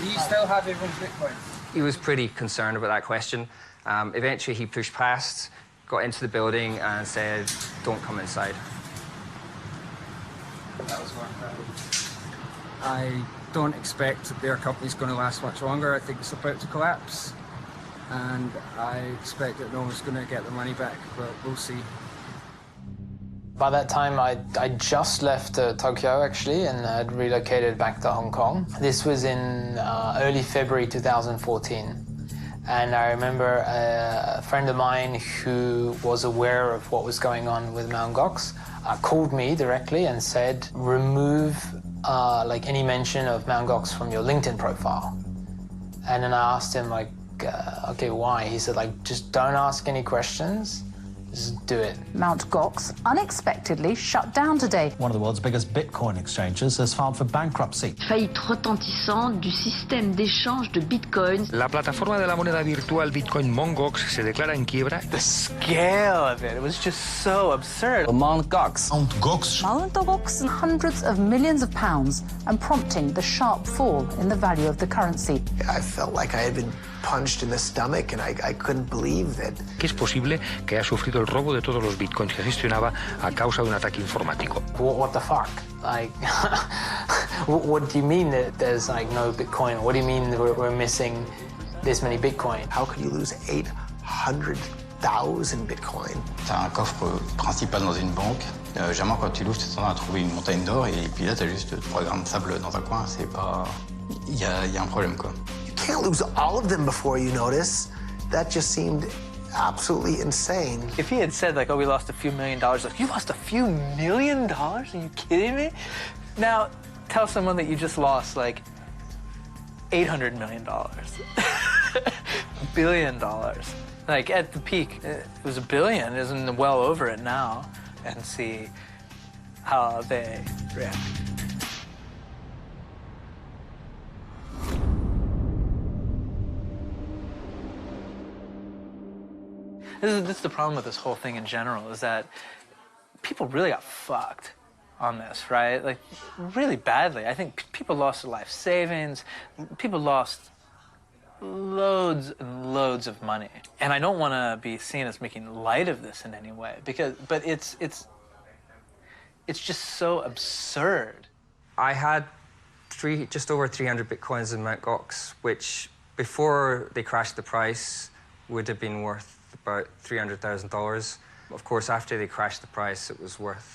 Do you still have everyone's Bitcoin?
He was pretty concerned about that question. Eventually, he pushed past, got into the building and said, don't come inside.
That was one. I don't expect that their company's going to last much longer. I think it's about to collapse. And I expect that no one's going to get their money back, but we'll see.
By that time, I just left Tokyo, actually, and had relocated back to Hong Kong. This was in early February 2014. And I remember a friend of mine who was aware of what was going on with Mt. Gox called me directly and said, remove like any mention of Mt. Gox from your LinkedIn profile. And then I asked him, like, okay, why? He said, like, just don't ask any questions. Just do it.
Mt. Gox unexpectedly shut down today.
One of the world's biggest Bitcoin exchanges has filed for bankruptcy.
Faillite retentissante du système d'échange de Bitcoins.
La plataforma de la moneda virtual Bitcoin Mt. Gox se declara en quiebra.
The scale of it was just so absurd.
Mt. Gox.
Mt. Gox hundreds of millions of pounds and prompting the sharp fall in the value of the currency.
I felt like I had been punched in the stomach and I couldn't believe that.
Que es posible que haya sufrido el robo de todos los bitcoins que gestionaba a causa de un ataque informático.
What the fuck? Like, what do you mean that there's like no Bitcoin? What do you mean that we're missing this many Bitcoin?
How could you lose 800,000 Bitcoin?
T'as un coffre principal dans une banque. Généralement, quand tu l'ouvres, tu t'attends à trouver une montagne d'or et puis là, t'as juste 3 grammes de sable dans un coin. C'est pas... Il y a un problème, quoi.
You can't lose all of them before you notice. That just seemed absolutely insane.
If he had said, like, oh, we lost a few $1 million, like, you lost a few $1 million? Are you kidding me? Now, tell someone that you just lost, like, $800 million. $1 billion. Like, at the peak, it was $1 billion, isn't well over it now, and see how they react. This is the problem with this whole thing in general, is that people really got fucked on this, right? Like, really badly. I think people lost their life savings. People lost loads and loads of money. And I don't want to be seen as making light of this in any way, but it's just so absurd.
I had just over 300 Bitcoins in Mt. Gox, which before they crashed the price would have been worth about $300,000. Of course, after they crashed the price, it was worth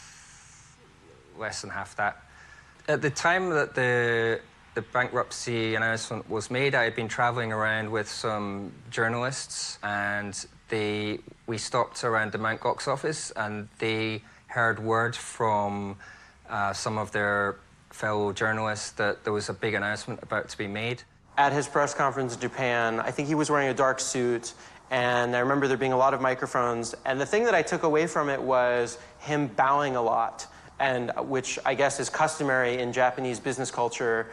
less than half that. At the time that the bankruptcy announcement was made, I had been traveling around with some journalists, and we stopped around the Mt. Gox office, and they heard word from some of their fellow journalists that there was a big announcement about to be made.
at his press conference in Japan. I think he was wearing a dark suit, and I remember there being a lot of microphones. And the thing that I took away from it was him bowing a lot, and which I guess is customary in Japanese business culture.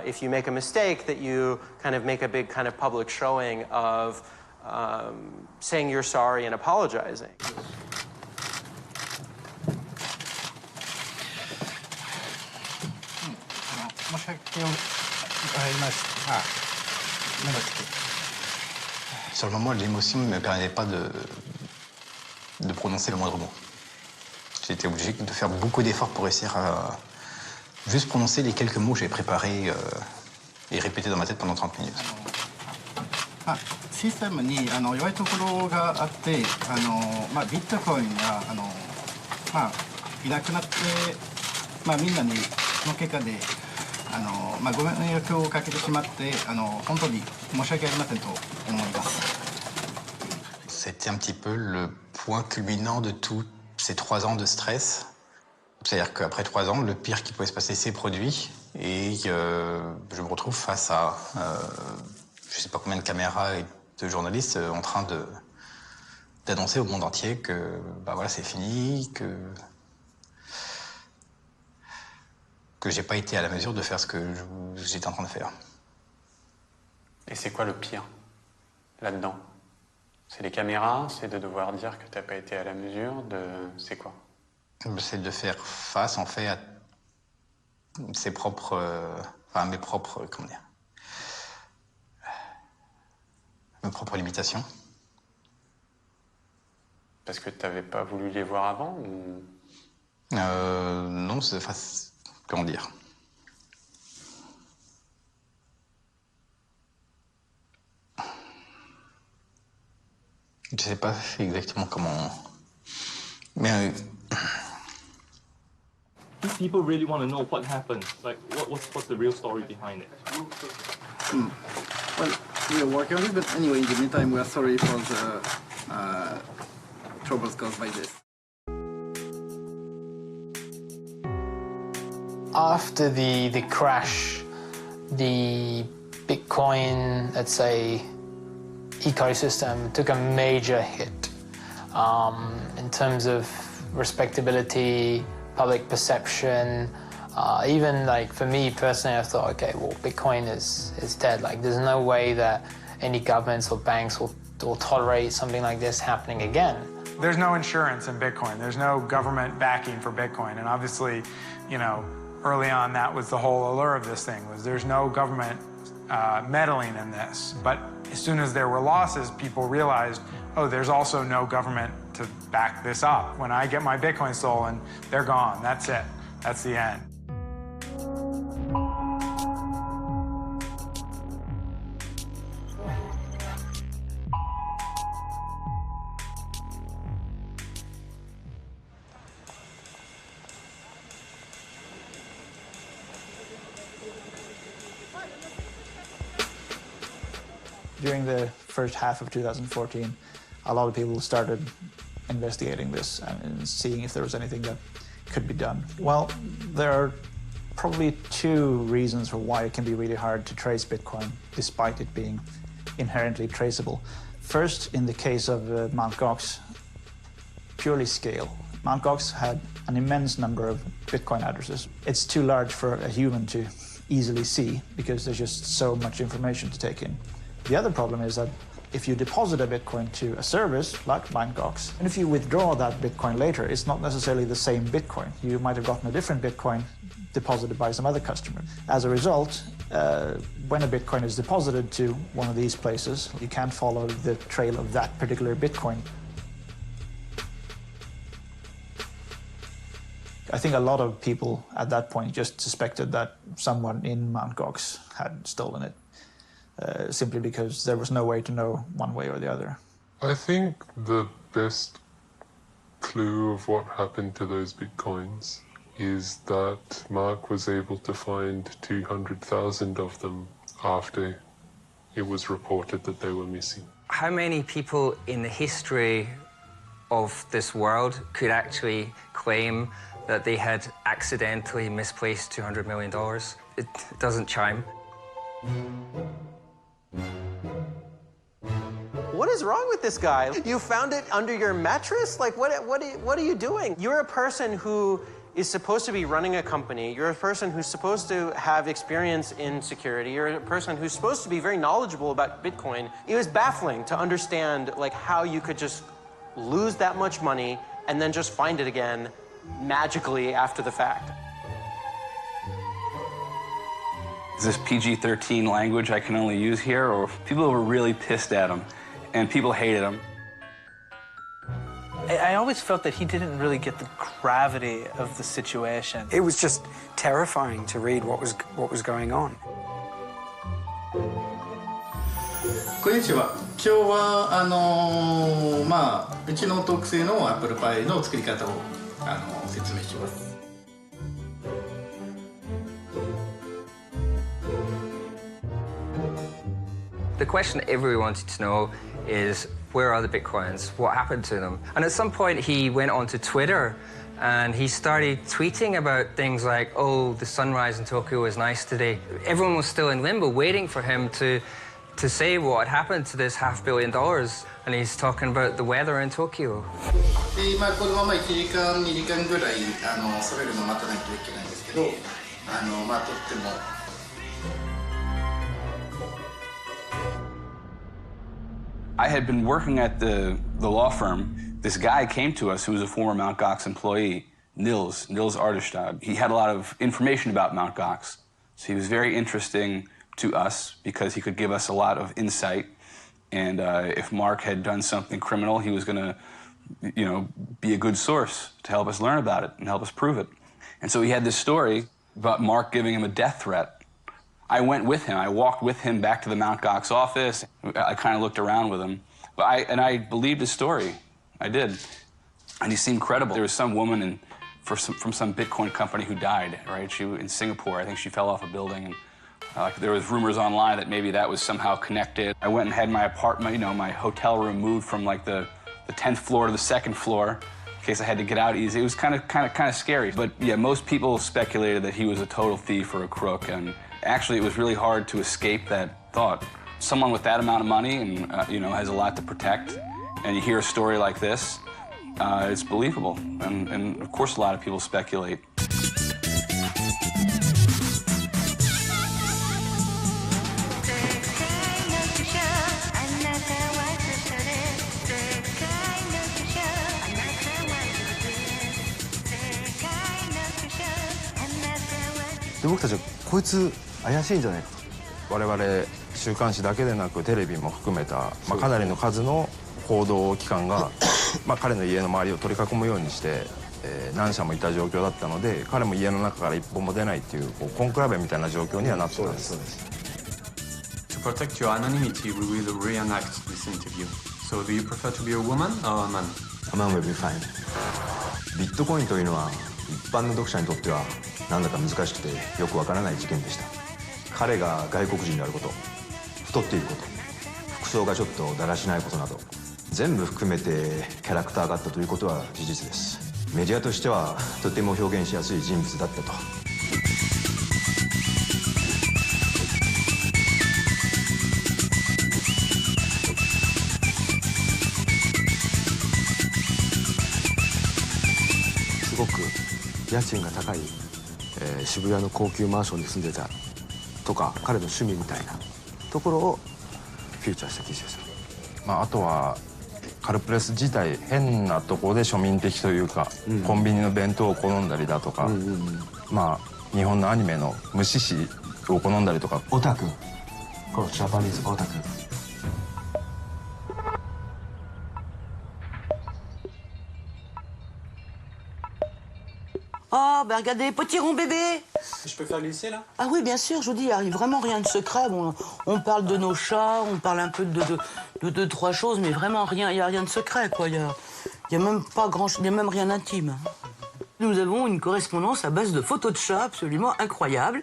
If you make a mistake, that you kind of make a big kind of public showing of saying you're sorry and apologizing.
Sur le moment, l'émotion ne me permettait pas de prononcer le moindre mot. J'ai été obligé de faire beaucoup d'efforts pour réussir à juste prononcer les quelques mots que j'ai préparés et répétés dans ma tête pendant 30 minutes.
システムに弱いところがあって、ビットコインがいなくなって、みんなにその結果でご迷惑をかけてしまって、本当に申し訳ありませんと思います。
C'était un petit peu le point culminant de tous ces 3 ans de stress. C'est-à-dire qu'après 3 ans, le pire qui pouvait se passer s'est produit, et je me retrouve face à je ne sais pas combien de caméras et de journalistes en train d'annoncer au monde entier que voilà, c'est fini, que j'ai pas été à la mesure de faire ce que j'étais en train de faire.
Et c'est quoi le pire là-dedans? C'est les caméras, c'est de devoir dire que t'as pas été à la mesure de... C'est quoi?
C'est de faire face, en fait, à ses propres... mes propres... Comment dire? Mes propres limitations.
Parce que t'avais pas voulu les voir avant ou...
Non, c'est... Comment dire? Je sais pas exactement comment... Mais...
These people really want to know what happened. Like, what's the real story behind it?
Well, we are working on it, but anyway, in the meantime, we are sorry for the troubles caused by this.
After the crash, the Bitcoin, let's say, ecosystem took a major hit in terms of respectability, public perception. Even like for me personally, I thought, okay, well, Bitcoin is dead. Like, there's no way that any governments or banks will tolerate something like this happening again.
There's no insurance in Bitcoin. There's no government backing for Bitcoin. And obviously, you know, early on, that was the whole allure of this thing, was there's no government meddling in this. But as soon as there were losses, people realized, oh, there's also no government to back this up. When I get my Bitcoin stolen, they're gone. That's it. That's the end.
During the first half of 2014, a lot of people started investigating this and seeing if there was anything that could be done. Well, there are probably 2 reasons for why it can be really hard to trace Bitcoin, despite it being inherently traceable. First, in the case of Mt. Gox, purely scale. Mt. Gox had an immense number of Bitcoin addresses. It's too large for a human to easily see because there's just so much information to take in. The other problem is that if you deposit a Bitcoin to a service like Mt. Gox, and if you withdraw that Bitcoin later, it's not necessarily the same Bitcoin. You might have gotten a different Bitcoin deposited by some other customer. As a result, when a Bitcoin is deposited to one of these places, you can't follow the trail of that particular Bitcoin. I think a lot of people at that point just suspected that someone in Mt. Gox had stolen it. Simply because there was no way to know one way or the other.
I think the best clue of what happened to those Bitcoins is that Mark was able to find 200,000 of them after it was reported that they were missing.
How many people in the history of this world could actually claim that they had accidentally misplaced $200 million? It doesn't chime.
What is wrong with this guy? You found it under your mattress? Like, what are you doing? You're a person who is supposed to be running a company. You're a person who's supposed to have experience in security. You're a person who's supposed to be very knowledgeable about Bitcoin. It was baffling to understand like how you could just lose that much money and then just find it again magically after the fact.
Is this PG-13 language I can only use here, or people were really pissed at him and people hated him?
I always felt that he didn't really get the gravity of the situation.
It was just terrifying to read what was going on.
こんにちは。今日はうちの特製のアップルパイの作り方を説明します。
The question everyone wanted to know is, where are the Bitcoins? What happened to them? And at some point, he went onto Twitter and he started tweeting about things like, oh, the sunrise in Tokyo was nice today. Everyone was still in limbo, waiting for him to say what had happened to this $500 million. And he's talking about the weather in Tokyo.
で、このまま1時間、2時間ぐらいそれるの待たないといけないんですけど、とっても。
I had been working at the law firm. This guy came to us who was a former Mt. Gox employee, Nils Arderstad. He had a lot of information about Mt. Gox, so he was very interesting to us because he could give us a lot of insight. And if Mark had done something criminal, he was going to, be a good source to help us learn about it and help us prove it. And so he had this story about Mark giving him a death threat. I went with him. I walked with him back to the Mt. Gox office. I kind of looked around with him. But I believed his story. I did. And he seemed credible. There was some woman from some Bitcoin company who died, right? She in Singapore. I think she fell off a building. And there was rumors online that maybe that was somehow connected. I went and had my apartment, my hotel room moved from like the 10th floor to the 2nd floor in case I had to get out easy. It was kind of scary. But yeah, most people speculated that he was a total thief or a crook. And actually, it was really hard to escape that thought. Someone with that amount of money and, has a lot to protect, and you hear a story like this, it's believable. And of course, a lot of people speculate.
And 僕たちはこいつ怪しいんじゃないかと。我々週刊誌だけでなくテレビも含めた、かなりの数の報道機関が彼の家の周りを取り囲むようにして、何社もいた状況だったので、彼も家の中から一歩も出ないっていうコンクラベみたいな状況にはなってたんです。
To protect your anonymity, we will reenact this interview. So, do you prefer to be a woman or a man?
A man will be fine. ビットコインというのは一般の読者にとってはなんだか難しくてよくわからない事件でした。彼が外国人であること、太っていること、服装がちょっとだらしないことなど、全部含めてキャラクターがあったということは事実です。メディアとしてはとても表現しやすい人物だったと。すごく家賃が高い、渋谷の高級マンションに住んでたとか、彼の趣味みたいなところをフューチャーした記事です。あとはカルプレス自体変なところで庶民的というか、コンビニの弁当を好んだりだとか、日本のアニメの無視しを好んだりとか。オタク、このジャパニーズオタク。
Oh, ben regardez, potiron bébé.
Je peux faire glisser, là?
Ah oui, bien sûr, je vous dis, il n'y a vraiment rien de secret. Bon, on parle de nos chats, on parle un peu de deux, trois choses, mais vraiment rien, il n'y a rien de secret, quoi. Il y a même pas grand-chose, il n'y a même rien d'intime. Nous avons une correspondance à base de photos de chats absolument incroyables.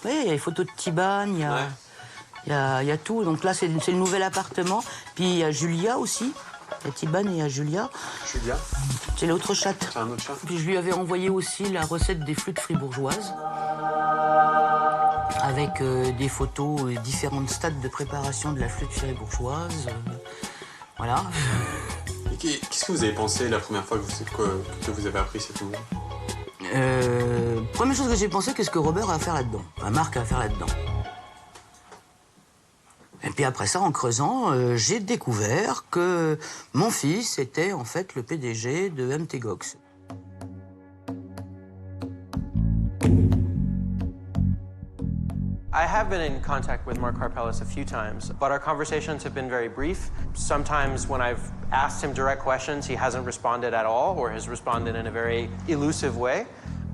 Oui, il y a les photos de Tibane, il y a tout. Donc là, c'est le nouvel appartement. Puis il y a Julia aussi. Il y a Tibane et il y a Julia.
Julia?
C'est l'autre chatte.
C'est un autre chat.
Puis je lui avais envoyé aussi la recette des flûtes fribourgeoises. avec des photos et différents stades de préparation de la flûte féribourgeoise. Voilà.
Qu'est-ce que vous avez pensé la première fois que vous avez appris cette nouvelle?
Première chose que j'ai pensé, qu'est-ce que Robert a à faire là-dedans? Marc a à faire là-dedans. Et puis après ça, en creusant, j'ai découvert que mon fils était en fait le PDG de MT Gox.
I have been in contact with Mark Karpeles a few times, but our conversations have been very brief. Sometimes when I've asked him direct questions, he hasn't responded at all or has responded in a very elusive way.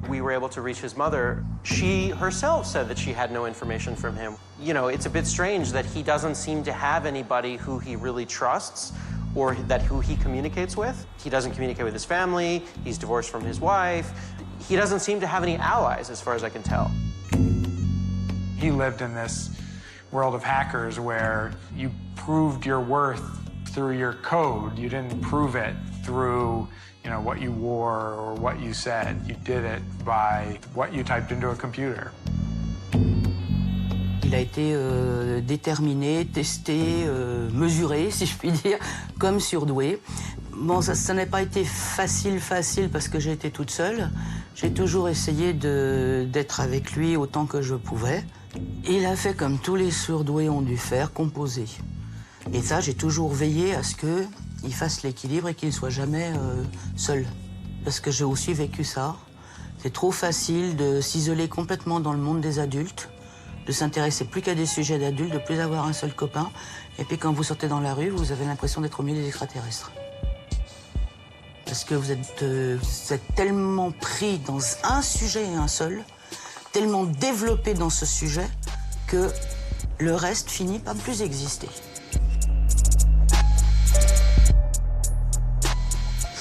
We were able to reach his mother. She herself said that she had no information from him. You know, it's a bit strange that he doesn't seem to have anybody who he really trusts or who he communicates with. He doesn't communicate with his family. He's divorced from his wife. He doesn't seem to have any allies, as far as I can tell.
He lived in this world of hackers where you proved your worth through your code. You didn't prove it through, you know, what you wore or what you said. You did it by what you typed into a computer.
Il a été déterminé, testé, mesuré, si je puis dire, comme surdoué. Bon, ça n'a pas été facile parce que j'ai été toute seule. J'ai toujours essayé d'être avec lui autant que je pouvais. Il a fait comme tous les surdoués ont dû faire, composer. Et ça, j'ai toujours veillé à ce qu'il fasse l'équilibre et qu'il ne soit jamais seul. Parce que j'ai aussi vécu ça. C'est trop facile de s'isoler complètement dans le monde des adultes, de s'intéresser plus qu'à des sujets d'adultes, de plus avoir un seul copain. Et puis quand vous sortez dans la rue, vous avez l'impression d'être au milieu des extraterrestres. Parce que vous êtes tellement pris dans un sujet et un seul, tellement développé dans ce sujet, que le reste finit par ne plus exister.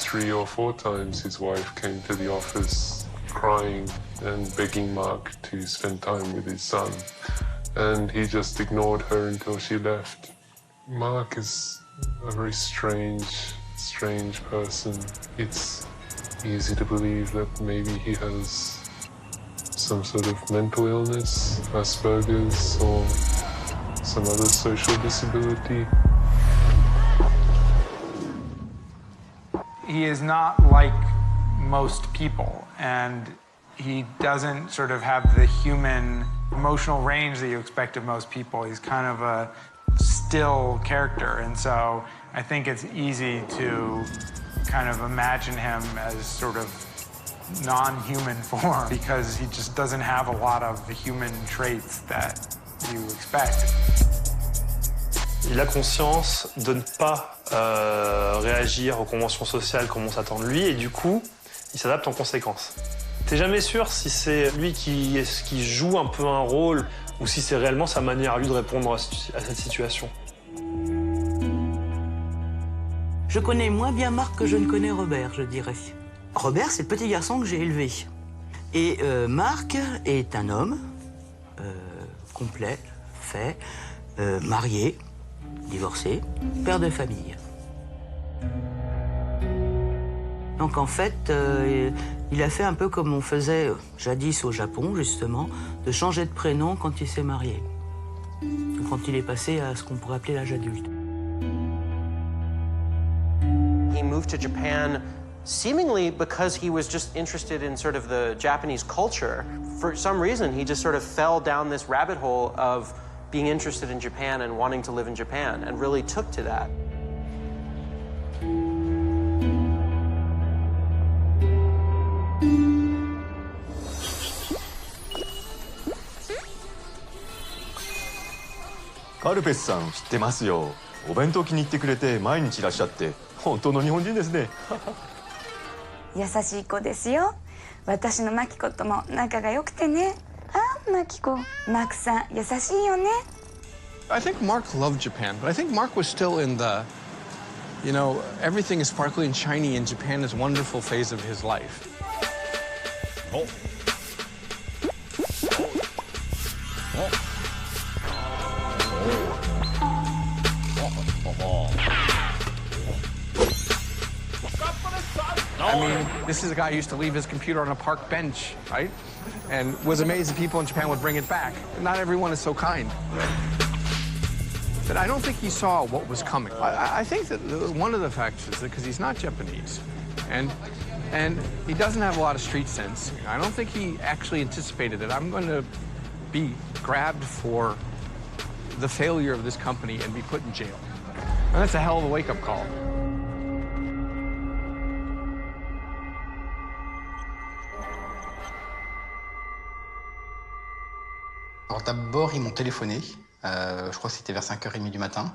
3 or 4 times his wife came to the office crying and begging Mark to spend time with his son. And he just ignored her until she left. Mark is a very strange person. It's easy to believe that maybe he has some sort of mental illness, Asperger's, or some other social disability.
He is not like most people, and he doesn't sort of have the human emotional range that you expect of most people. He's kind of a still character, and so I think it's easy to kind of imagine him as sort of non-human form because he just doesn't have a lot of the human traits that you expect.
Il a conscience de ne pas réagir aux conventions sociales comme on s'attend de lui et du coup, il s'adapte en conséquence. T'es jamais sûr si c'est lui qui joue un peu un rôle ou si c'est réellement sa manière à lui de répondre à cette situation.
Je connais moins bien Marc que je ne connais Robert, je dirais. Robert, c'est le petit garçon que j'ai élevé. Et Marc est un homme complet, fait, marié, divorcé, père de famille. Donc en fait, il a fait un peu comme on faisait jadis au Japon, justement, de changer de prénom quand il s'est marié. Quand il est passé à ce qu'on pourrait appeler l'âge adulte.
He moved to Japan seemingly because he was just interested in sort of the Japanese culture. For some reason, he just sort of fell down this rabbit hole of being interested in Japan and wanting to live in Japan and really took to that.
Karpeles さん知ってますよ。お弁当気に入ってくれて毎日いらっしゃって本当の日本人ですね。
優しい子ですよ。私のマキコとも仲が良くてね。あ、マキコ、マークさん優しいよね。
I think Mark loved Japan, but I think Mark was still in the, you know, everything is sparkly and shiny and Japan is wonderful phase of his life. Oh. I mean, this is a guy who used to leave his computer on a park bench, right? And was amazed that people in Japan would bring it back. Not everyone is so kind. But I don't think he saw what was coming. I think that one of the factors is that because he's not Japanese, and he doesn't have a lot of street sense, I don't think he actually anticipated that I'm going to be grabbed for the failure of this company and be put in jail. And that's a hell of a wake-up call.
Alors d'abord, ils m'ont téléphoné, je crois que c'était vers 5h30 du matin,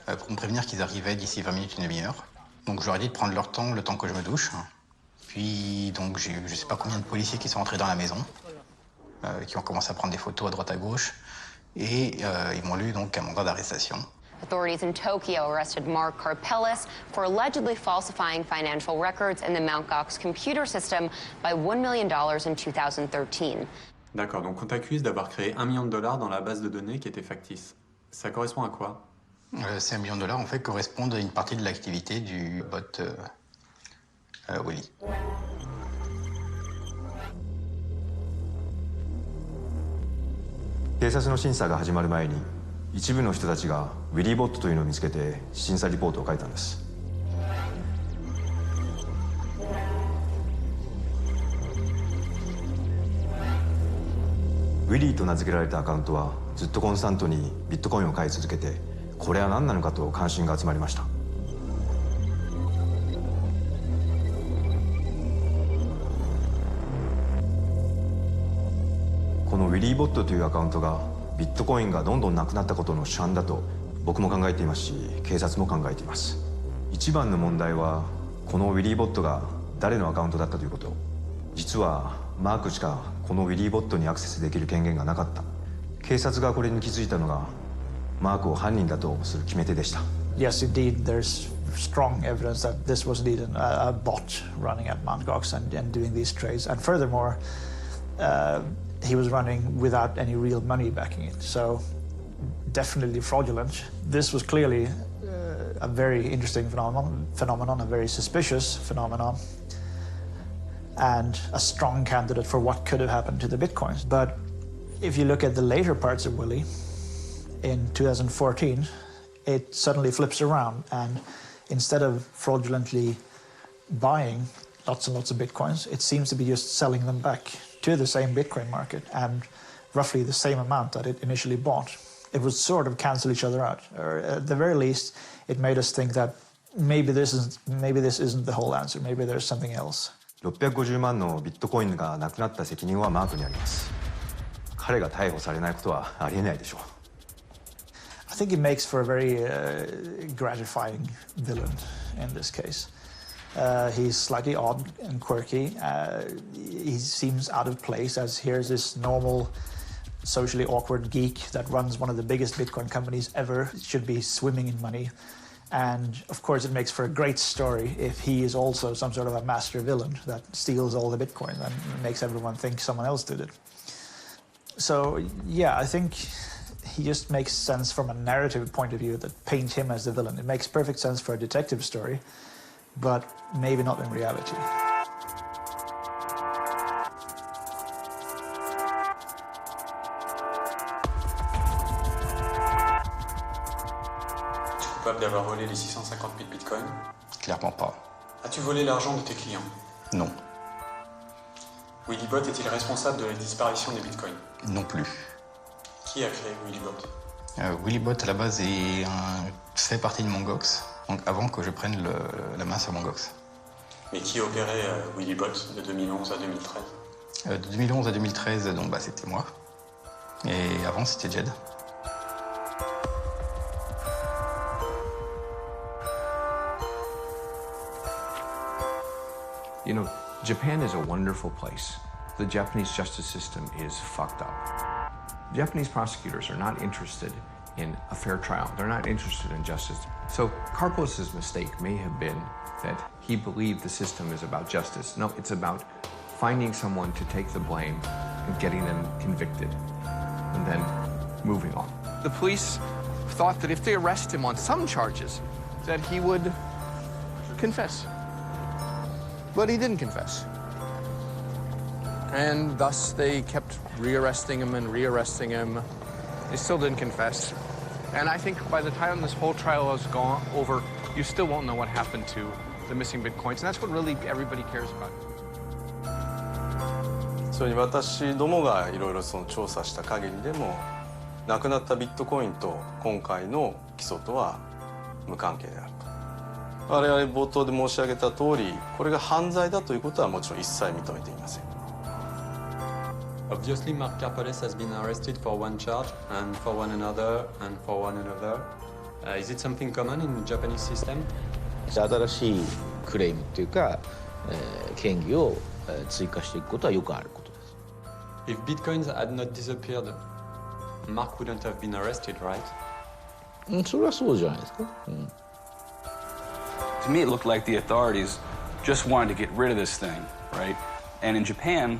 pour me prévenir qu'ils arrivaient d'ici 20 minutes, une demi-heure. Donc je leur ai dit de prendre leur temps, le temps que je me douche. Puis donc j'ai eu je sais pas combien de policiers qui sont entrés dans la maison, qui ont commencé à prendre des photos à droite à gauche, et ils m'ont lu donc un mandat d'arrestation.
Authorities in Tokyo arrested Mark Karpeles for allegedly falsifying financial records in the Mt. Gox computer system by $1 million in 2013.
D'accord, donc on t'accuse d'avoir créé $1 million dans la base de données qui était factice. Ça correspond à quoi?
Ces $1 million, en fait, correspondent à une partie de l'activité du bot Willy.
警察の審査が始まる前に一部の人たちがウィリーボットというのを見つけて審査リポートを書いたんです。ウィリーと名付けられたアカウントはずっとコンスタントにビットコインを買い続けて、これは何なのかと関心が集まりました。このウィリーボットというアカウントがビットコインがどんどんなくなったことの主犯だと僕も考えていますし、警察も考えています。一番の問題はこのウィリーボットが誰のアカウントだったということ。実はマークしかこのウィリーボットにアクセスできる権限がなかった。警察がこれに気づいたのがマークを犯人だとする決め手でした。
Yes, indeed, there's strong evidence that this was indeed a bot running at Mt. Gox and doing these trades. And furthermore, he was running without any real money backing it. So definitely fraudulent. This was clearly a very interesting phenomenon, a very suspicious phenomenon, and a strong candidate for what could have happened to the bitcoins. But if you look at the later parts of Willy, in 2014, it suddenly flips around, and instead of fraudulently buying lots and lots of bitcoins, it seems to be just selling them back to the same Bitcoin market and roughly the same amount that it initially bought. It would sort of cancel each other out, or at the very least, it made us think that maybe this isn't the whole answer. Maybe there's something else.
650万のビットコインがなくなった責任はマークにあります。彼が逮捕されないことはありえないでしょう。
I think it makes for a very gratifying villain in this case. He's slightly odd and quirky. He seems out of place, as here's this normal, socially awkward geek that runs one of the biggest Bitcoin companies ever, should be swimming in money. And of course it makes for a great story if he is also some sort of a master villain that steals all the Bitcoin and makes everyone think someone else did it. So yeah, I think he just makes sense from a narrative point of view that paint him as the villain. It makes perfect sense for a detective story, but maybe not in reality.
Coupable d'avoir volé les 650 000 bitcoins?
Clairement pas.
As-tu volé l'argent de tes clients?
Non.
Willybot est-il responsable de la disparition des bitcoins?
Non plus.
Qui a créé Willybot?
Willybot, à la base, fait partie de Mt. Gox, donc avant que je prenne la main sur Mt. Gox.
Mais qui opérait Willybot de 2011 à 2013?
De 2011 à 2013, donc, c'était moi. Et avant, c'était Jed.
You know, Japan is a wonderful place. The Japanese justice system is fucked up. Japanese prosecutors are not interested in a fair trial. They're not interested in justice. So Karpeles's mistake may have been that he believed the system is about justice. No, it's about finding someone to take the blame and getting them convicted, and then moving on.
The police thought that if they arrest him on some charges, that he would confess. But he didn't confess. And thus they kept rearresting him and rearresting him. He still didn't confess. And I think by the time this whole trial is gone over, you still won't know what happened to the missing bitcoins. And that's what really everybody cares about.
それに私どもがいろいろ調査した限りでも、なくなったビットコインと今回の起訴とは無関係であると。我々冒頭で申し上げた通り、これが犯罪だということはもちろん一切認めていません。
Obviously, Mark Karpeles has been arrested for one charge and for one another and for one another. Is it something common in the Japanese system?
新しいクレームというか、嫌疑を追加していくことはよくあることです。
If bitcoins had not disappeared, Mark wouldn't have been arrested, right?
それはそうじゃないですか。
To me, it looked like the authorities just wanted to get rid of this thing, right? And in Japan,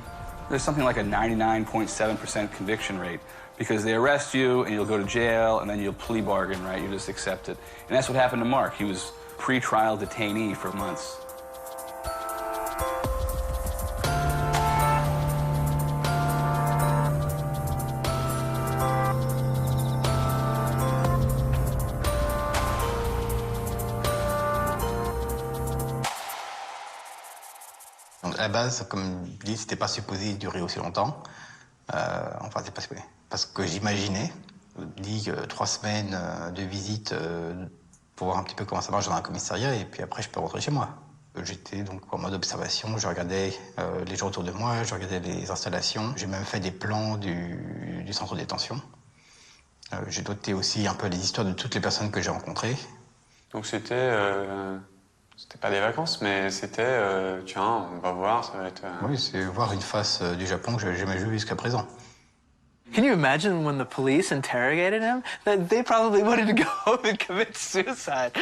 there's something like a 99.7% conviction rate because they arrest you and you'll go to jail and then you'll plea bargain, right? You just accept it. And that's what happened to Mark. He was pre-trial detainee for months.
À la base, comme je dis, c'était pas supposé durer aussi longtemps. Enfin, c'est pas supposé. Parce que j'imaginais, 3 semaines de visite pour voir un petit peu comment ça marche dans un commissariat et puis après je peux rentrer chez moi. J'étais donc en mode observation, je regardais les gens autour de moi, je regardais les installations. J'ai même fait des plans du centre de détention. J'ai noté aussi un peu les histoires de toutes les personnes que j'ai rencontrées.
Donc c'était pas des vacances, mais c'était tiens, on va voir, ça va être.
Oui, c'est voir une face du Japon que j'avais jamais vue jusqu'à présent.
Can you imagine when the police interrogated him? That they probably wanted to go home and commit suicide.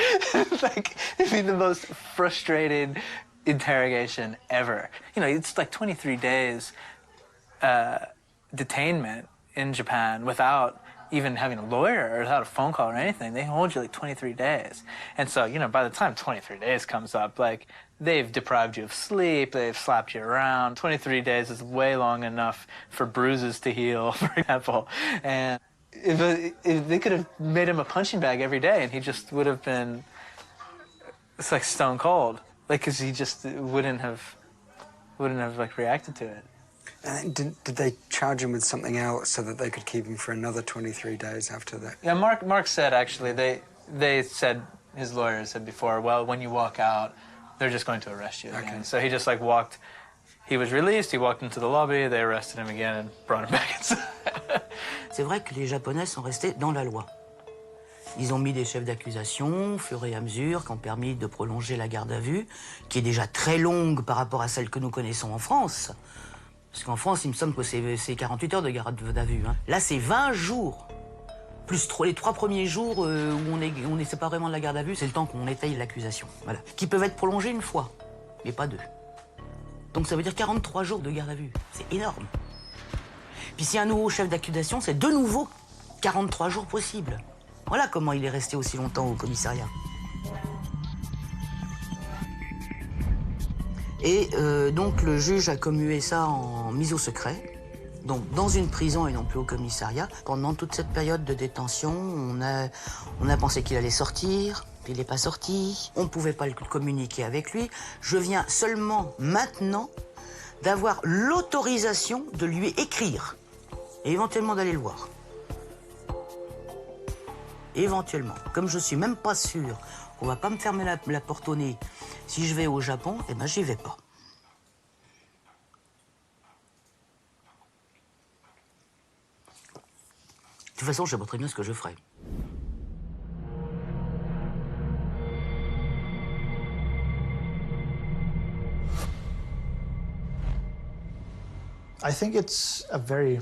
Like, it'd be the most frustrating interrogation ever. You know, it's like 23 days detainment in Japan without even having a lawyer or without a phone call or anything. They hold you like 23 days. And so, you know, by the time 23 days comes up, like, they've deprived you of sleep, they've slapped you around. 23 days is way long enough for bruises to heal, for example. And if they could have made him a punching bag every day and he just would have been, it's like stone cold. Like, because he just wouldn't have like reacted to it.
Did they charge him with something else so that they could keep him for another 23 days after that?
Yeah, Mark said, actually, they said, his lawyer said before, well, when you walk out, they're just going to arrest you again. Okay. So he just like walked, he was released, he walked into the lobby, they arrested him again and brought him back inside.
C'est vrai que les Japonais sont restés dans la loi. Ils ont mis des chefs d'accusation au fur et à mesure qui ont permis de prolonger la garde à vue, qui est déjà très longue par rapport à celle que nous connaissons en France. Parce qu'en France, il me semble que c'est 48 heures de garde à vue. Hein. Là, c'est 20 jours. Plus les 3 premiers jours où on n'est pas vraiment de la garde à vue, c'est le temps qu'on étaye l'accusation. Voilà. Qui peuvent être prolongés une fois, mais pas 2. Donc ça veut dire 43 jours de garde à vue. C'est énorme. Puis s'il y a un nouveau chef d'accusation, c'est de nouveau 43 jours possibles. Voilà comment il est resté aussi longtemps au commissariat. Et donc le juge a commué ça en mise au secret, donc dans une prison et non plus au commissariat. Pendant toute cette période de détention, on a pensé qu'il allait sortir, puis il n'est pas sorti. On ne pouvait pas communiquer avec lui. Je viens seulement maintenant d'avoir l'autorisation de lui écrire et éventuellement d'aller le voir. Éventuellement. Comme je ne suis même pas sûr qu'on ne va pas me fermer la porte au nez si je vais au Japon, eh ben j'y vais pas. De toute façon, je sais pas très bien ce que je ferai.
I think it's a very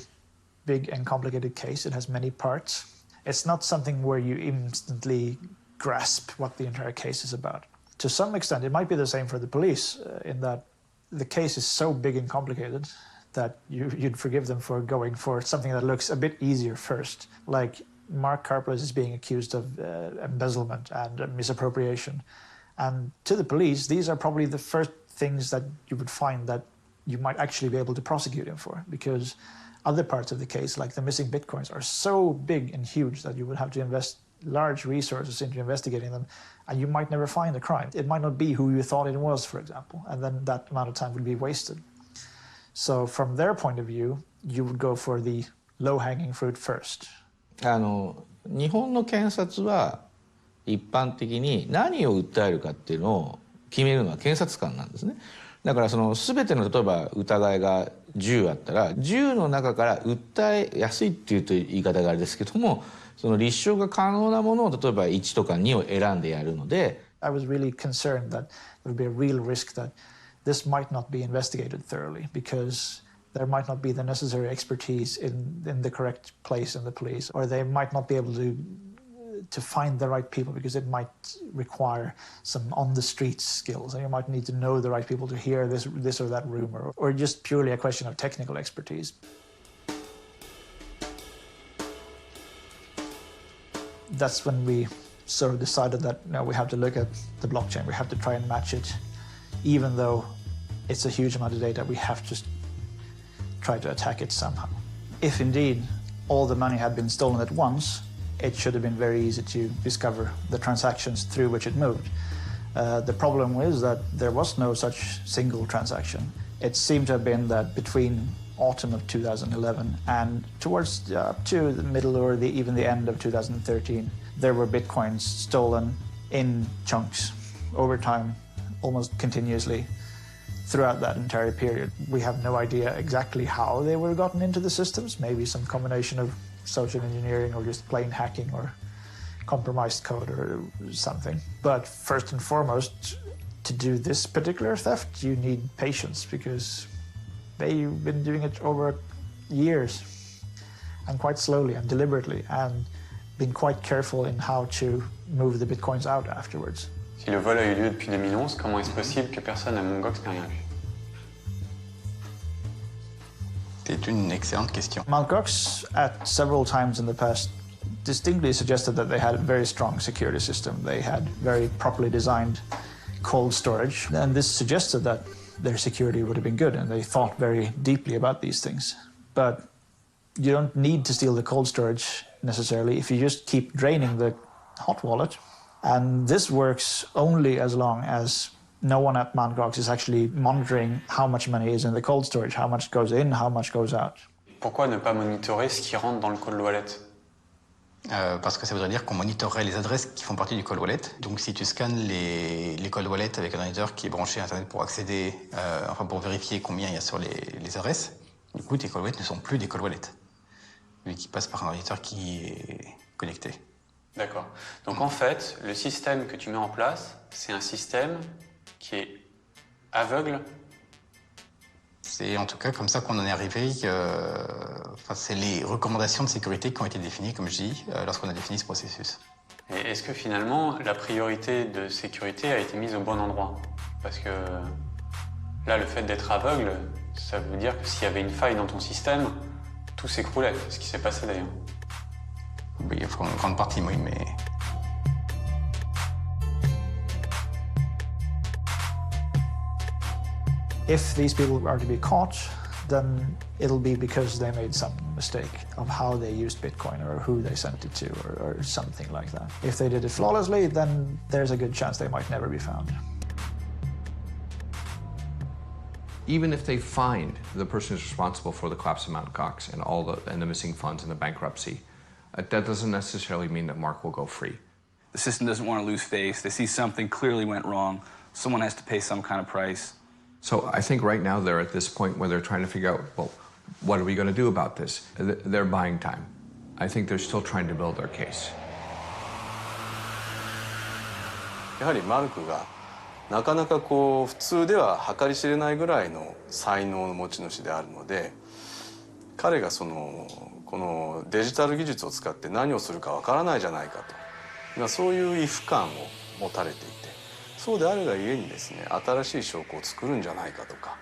big and complicated case. It has many parts. It's not something where you instantly grasp what the entire case is about. To some extent, it might be the same for the police, in that the case is so big and complicated that you'd forgive them for going for something that looks a bit easier first. Like Mark Karpelès is being accused of embezzlement and misappropriation. And to the police, these are probably the first things that you would find that you might actually be able to prosecute him for, because other parts of the case, like the missing bitcoins, are so big and huge that you would have to invest large resources into investigating them, and you might never find a crime. It might not be who you thought it was, for example, and then that amount of time would be wasted. So from their point of view, you would go for the low-hanging fruit first.
日本の検察は一般的に何を訴えるかっていうのを決めるのは検察官なんですね。だからその全ての例えば疑いが10あったら10の中から訴えやすいっていうと言い方があれですけども、その立証が可能なものを例えば1とか2を選んでやるので。
I was really concerned that there would be a real risk that this might not be investigated thoroughly because there might not be the necessary expertise in the correct place in the police, or they might not be able to find the right people because it might require some on-the-street skills, and you might need to know the right people to hear this or that rumor, or just purely a question of technical expertise. That's when we sort of decided that we have to look at the blockchain, we have to try and match it, even though it's a huge amount of data, we have to try to attack it somehow. If indeed all the money had been stolen at once, it should have been very easy to discover the transactions through which it moved. The problem was that there was no such single transaction. It seemed to have been that between autumn of 2011 and towards up to the middle or even the end of 2013, there were bitcoins stolen in chunks over time, almost continuously. Throughout that entire period, we have no idea exactly how they were gotten into the systems, maybe some combination of social engineering or just plain hacking or compromised code or something. But first and foremost, to do this particular theft, you need patience because they've been doing it over years and quite slowly and deliberately and been quite careful in how to move the bitcoins out afterwards.
Si le vol a eu lieu depuis 2011, comment est-ce possible que personne à Mongox n'ait rien vu?
C'est une excellente question.
Mongox, at several times in the past, distinctly suggested that they had a very strong security system. They had very properly designed cold storage, and this suggested that their security would have been good, and they thought very deeply about these things. But you don't need to steal the cold storage necessarily if you just keep draining the hot wallet. And this works only as long as no one at Mt. Gox is actually monitoring how much money is in the cold storage, how much goes in, how much goes out.
Pourquoi ne pas monitorer ce qui rentre dans le cold wallet?
Parce que ça voudrait dire qu'on monitorerait les adresses qui font partie du cold wallet. Donc si tu scannes les cold wallets avec un ordinateur qui est branché à Internet pour accéder, pour vérifier combien il y a sur les adresses, du coup tes cold wallets ne sont plus des cold wallets, mais qui passent par un ordinateur qui est connecté.
D'accord. Donc en fait, le système que tu mets en place, c'est un système qui est aveugle.
C'est en tout cas comme ça qu'on en est arrivé. C'est les recommandations de sécurité qui ont été définies, comme je dis, lorsqu'on a défini ce processus.
Et est-ce que finalement, la priorité de sécurité a été mise au bon endroit? Parce que là, le fait d'être aveugle, ça veut dire que s'il y avait une faille dans ton système, tout s'écroulait. C'est ce qui s'est passé d'ailleurs.
Oui, en grande partie, oui, mais...
If these people are to be caught, then it'll be because they made some mistake of how they used Bitcoin or who they sent it to or something like that. If they did it flawlessly, then there's a good chance they might never be found.
Even if they find the person who's responsible for the collapse of Mt. Gox and the missing funds and the bankruptcy, that doesn't necessarily mean that Mark will go free.
The system doesn't want to lose face. They see something clearly went wrong. Someone has to pay some kind of price.
So I think right now they're at this point where they're trying to figure out, well, what are we going to do about this? They're buying time. I think they're still trying to build their case.
やはりマルクがなかなか普通では計り知れないぐらいの才能の持ち主であるので、彼がこのデジタル技術を使って何をするかわからないじゃないかと、そういう畏怖感を持たれていて、そうであるがゆえにですね、新しい証拠を作るんじゃないかとか、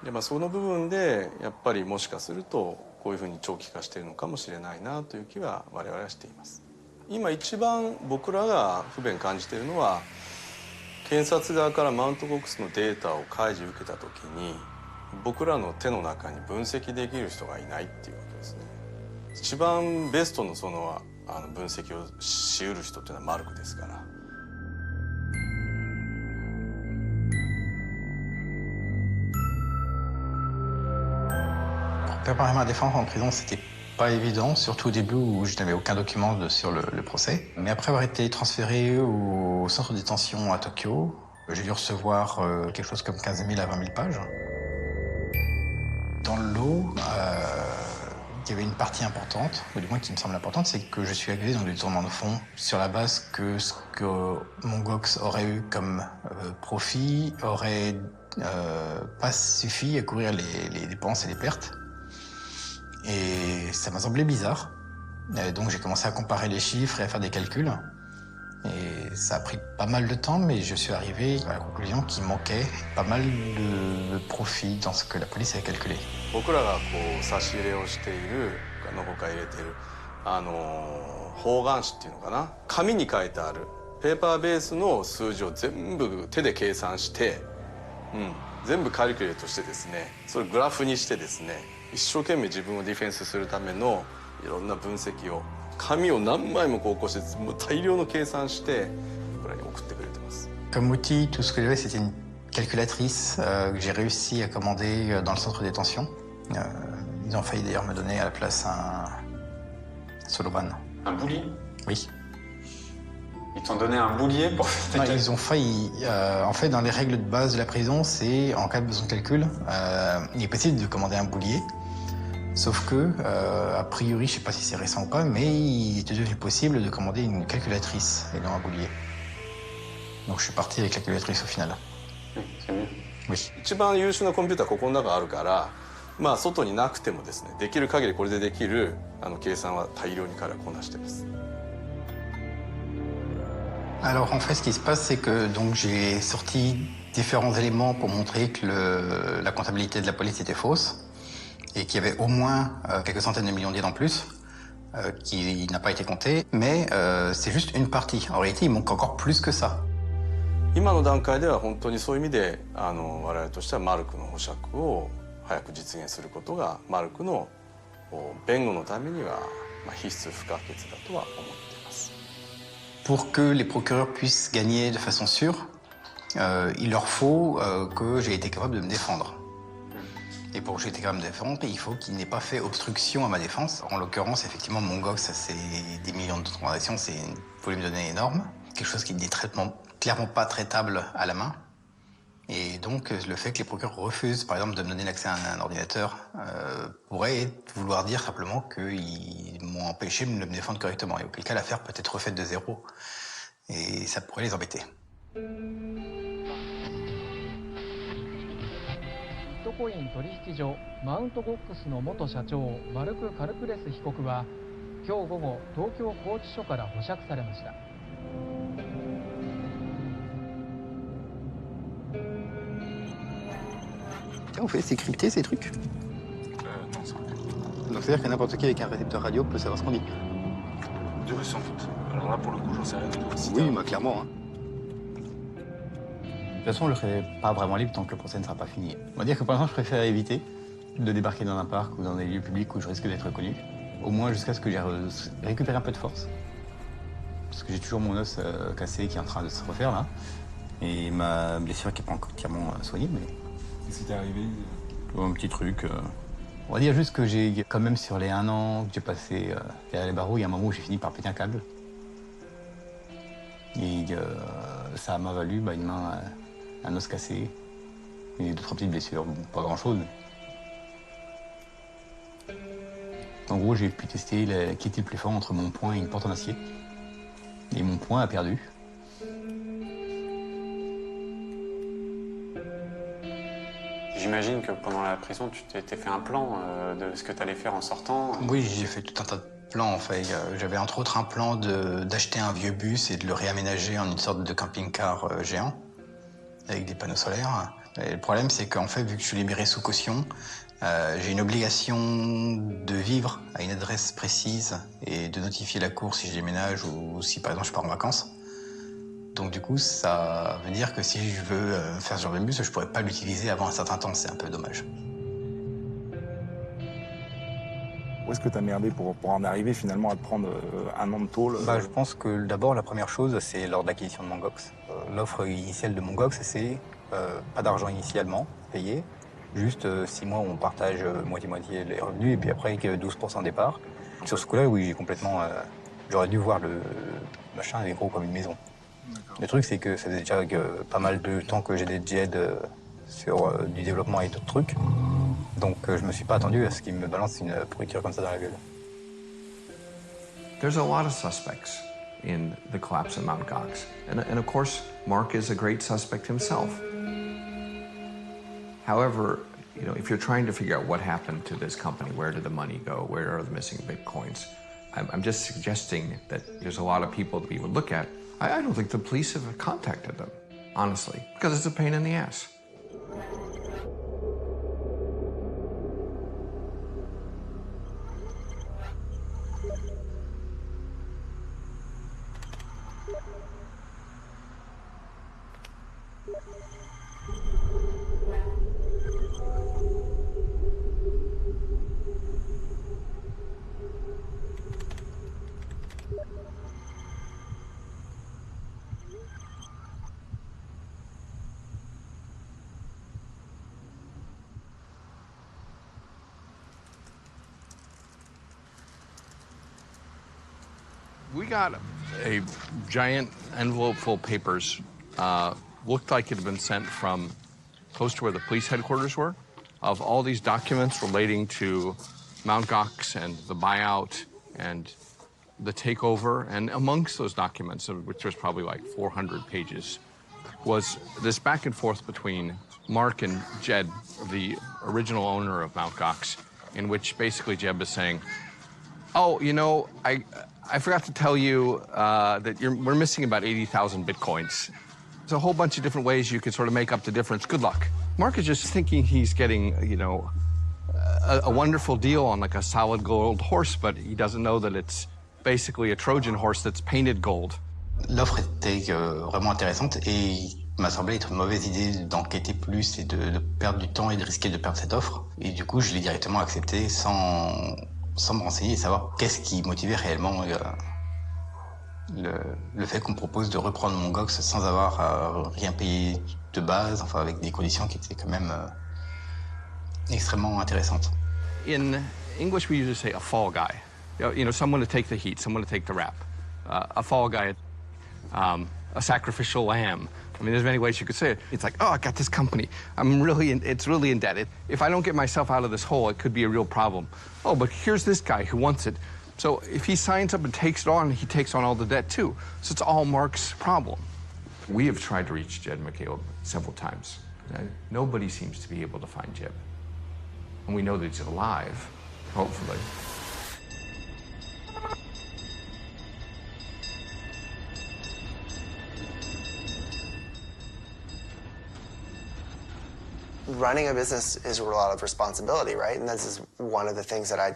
でその部分でやっぱりもしかするとこういうふうに長期化しているのかもしれないなという気は我々はしています。今一番僕らが不便感じているのは、検察側からマウントボックスのデータを開示受けた時に僕らの手の中に分析できる人がいないっていうわけですね。一番ベストの分析をしうる人っていうのはマルクですから。
Préparer ma défense en prison, c'était pas évident, surtout au début où je n'avais aucun document sur le procès. Mais après avoir été transféré au centre de détention à Tokyo, j'ai dû recevoir quelque chose comme 15 000 à 20 000 pages. Dans le lot, il y avait une partie importante, ou du moins qui me semble importante, c'est que je suis accusé dans du détournement de fonds sur la base que ce que mon GOX aurait eu comme profit aurait pas suffi à couvrir les dépenses et les pertes. Et ça m'a semblé bizarre. Et donc j'ai commencé à comparer les chiffres et à faire des calculs. Et ça a pris pas mal de temps, mais je suis arrivé à la conclusion qu'il manquait pas mal de profit dans ce que la police avait calculé.
僕らがこう差し入れをしているのほか入れている方眼紙っていうのかな、紙に書いてあるペーパーベースの数字を全部手で計算して、全部カリキュレートしてですね、それをグラフにしてですね、一生懸命自分をディフェンスするためのいろんな分析を紙を何枚もこうしてもう大量の計算して僕らに送ってくれてます。
Comme outil, tout ce que j'avais, c'était une calculatrice que j'ai réussi à commander dans le centre de détention. Ils ont failli d'ailleurs me donner à la place un Soloban.
Un boulier?
Oui.
Ils t'ont donné un boulier pour faire
Non, ils ont failli. En fait, dans les règles de base de la prison, c'est en cas de besoin de calcul, il est possible de commander un boulier. Sauf que, a priori, je ne sais pas si c'est récent ou pas, mais il était devenu possible de commander une calculatrice et non un boulier. Donc je suis parti avec la calculatrice au final.
C'est mieux.
Oui.
一番優秀なコンピューターここの中あるから、まあ外になくてもですね、できる限りこれでできる計算は大量に彼はこなしてます。
Alors en fait, ce qui se passe, c'est que donc j'ai sorti différents éléments pour montrer que la comptabilité de la police était fausse et qu'il y avait au moins quelques centaines de millions d'yens en plus qui n'a pas été compté, mais c'est juste une partie. En réalité, il manque encore plus que ça.
今の段階では本当にそういう意味で我々としてはマルクの保釈を早く実現することがマルクの弁護のためには必須不可欠だとは思っています。
Pour que les procureurs puissent gagner de façon sûre, il leur faut que j'ai été capable de me défendre. Et pour que j'ai été capable de me défendre, il faut qu'il n'ait pas fait obstruction à ma défense. En l'occurrence, effectivement, mon GOX, ça c'est des millions de transactions, c'est un volume de données énorme. Quelque chose qui n'est clairement pas traitable à la main. Et donc, le fait que les procureurs refusent, par exemple, de me donner l'accès à un ordinateur, pourrait vouloir dire simplement qu'ils m'ont empêché de me défendre correctement. Et auquel cas, l'affaire peut être refaite de zéro. Et ça pourrait les embêter.
ビットコイン取引所マウントボックスの元社長マルク・カルプレス被告は今日午後東京拘置所から保釈されました。
Tiens, vous faites crypter ces trucs?
Non, ça.
Donc c'est-à-dire que n'importe qui avec un récepteur radio peut savoir ce qu'on dit?
Sans doute. Alors là, pour le coup, j'en sais rien du tout.
Oui, bah, clairement. Hein.
De toute façon, je ne serai pas vraiment libre tant que le procès ne sera pas fini. On va dire que pour l'instant, je préfère éviter de débarquer dans un parc ou dans des lieux publics où je risque d'être connu. Au moins jusqu'à ce que j'ai récupéré un peu de force. Parce que j'ai toujours mon os cassé qui est en train de se refaire là. Et ma blessure qui n'est pas encore entièrement soignée. Mais...
Qu'est-ce qui t'est arrivé?
Un petit truc. On va dire juste que j'ai quand même sur les 1 an que j'ai passé derrière les barreaux, il y a un moment où j'ai fini par péter un câble. Et ça m'a valu une main, un os cassé et 2-3 petites blessures. Bon, pas grand-chose. En gros, j'ai pu tester qui était le plus fort entre mon poing et une porte en acier. Et mon poing a perdu.
J'imagine que pendant la prison, tu t'étais fait un plan de ce que tu allais faire en sortant.
Oui, j'ai fait tout un tas de plans en fait. J'avais entre autres un plan d'acheter un vieux bus et de le réaménager en une sorte de camping-car géant avec des panneaux solaires. Et le problème, c'est qu'en fait, vu que je suis libéré sous caution, j'ai une obligation de vivre à une adresse précise et de notifier la cour si je déménage ou si par exemple je pars en vacances. Donc du coup, ça veut dire que si je veux faire ce genre de bus, je pourrais pas l'utiliser avant un certain temps, c'est un peu dommage.
Où est-ce que tu as merdé pour en arriver finalement à te prendre un an de tôle
Je pense que d'abord, la première chose, c'est lors de l'acquisition de Mongox. L'offre initiale de Mongox, c'est pas d'argent initialement payé, juste 6 mois où on partage moitié-moitié les revenus, et puis après 12% départ. Sur ce coup-là, oui, j'ai complètement... j'aurais dû voir le machin, il est gros comme une maison. Le truc, c'est que ça faisait déjà pas mal de temps que j'ai des JED sur du développement et d'autres trucs. Donc je me suis pas attendu à ce qu'il me balance une pourriture comme ça dans la gueule.
There's a lot of suspects in the collapse of Mt. Gox. And of course, Mark is a great suspect himself. However, if you're trying to figure out what happened to this company, where did the money go, where are the missing Bitcoins, I'm just suggesting that there's a lot of people that we would look at. I don't think the police have contacted them, honestly, because it's a pain in the ass.
We got a giant envelope full of papers. Looked like it had been sent from close to where the police headquarters were, of all these documents relating to Mt. Gox and the buyout and the takeover. And amongst those documents, which was probably like 400 pages, was this back and forth between Mark and Jed, the original owner of Mt. Gox, in which basically Jed is saying, oh, I forgot to tell you that we're missing about 80,000 Bitcoins. There's a whole bunch of different ways you could sort of make up the difference. Good luck. Mark is just thinking he's getting, a wonderful deal on like a solid gold horse, but he doesn't know that it's basically a Trojan horse that's painted gold.
L'offre était vraiment intéressante et il m'a semblé être une mauvaise idée d'enquêter plus et de perdre du temps et de risquer de perdre cette offre. Et du coup, je l'ai directement accepté sans me renseigner et savoir qu'est-ce qui motivait réellement le fait qu'on me propose de reprendre mon Gox sans avoir rien payé de base, enfin avec des conditions qui étaient quand même extrêmement intéressantes.
In English, we usually say a fall guy. Someone to take the heat, someone to take the rap. A fall guy, a sacrificial lamb. I mean, there's many ways you could say it. It's like, oh, I got this company. It's really indebted. If I don't get myself out of this hole, it could be a real problem. Oh, but here's this guy who wants it. So if he signs up and takes it on, he takes on all the debt too. So it's all Mark's problem.
We have tried to reach Jed McCaleb several times. Nobody seems to be able to find Jed. And we know that he's alive, hopefully.
Running a business is a lot of responsibility, right? And this is one of the things that I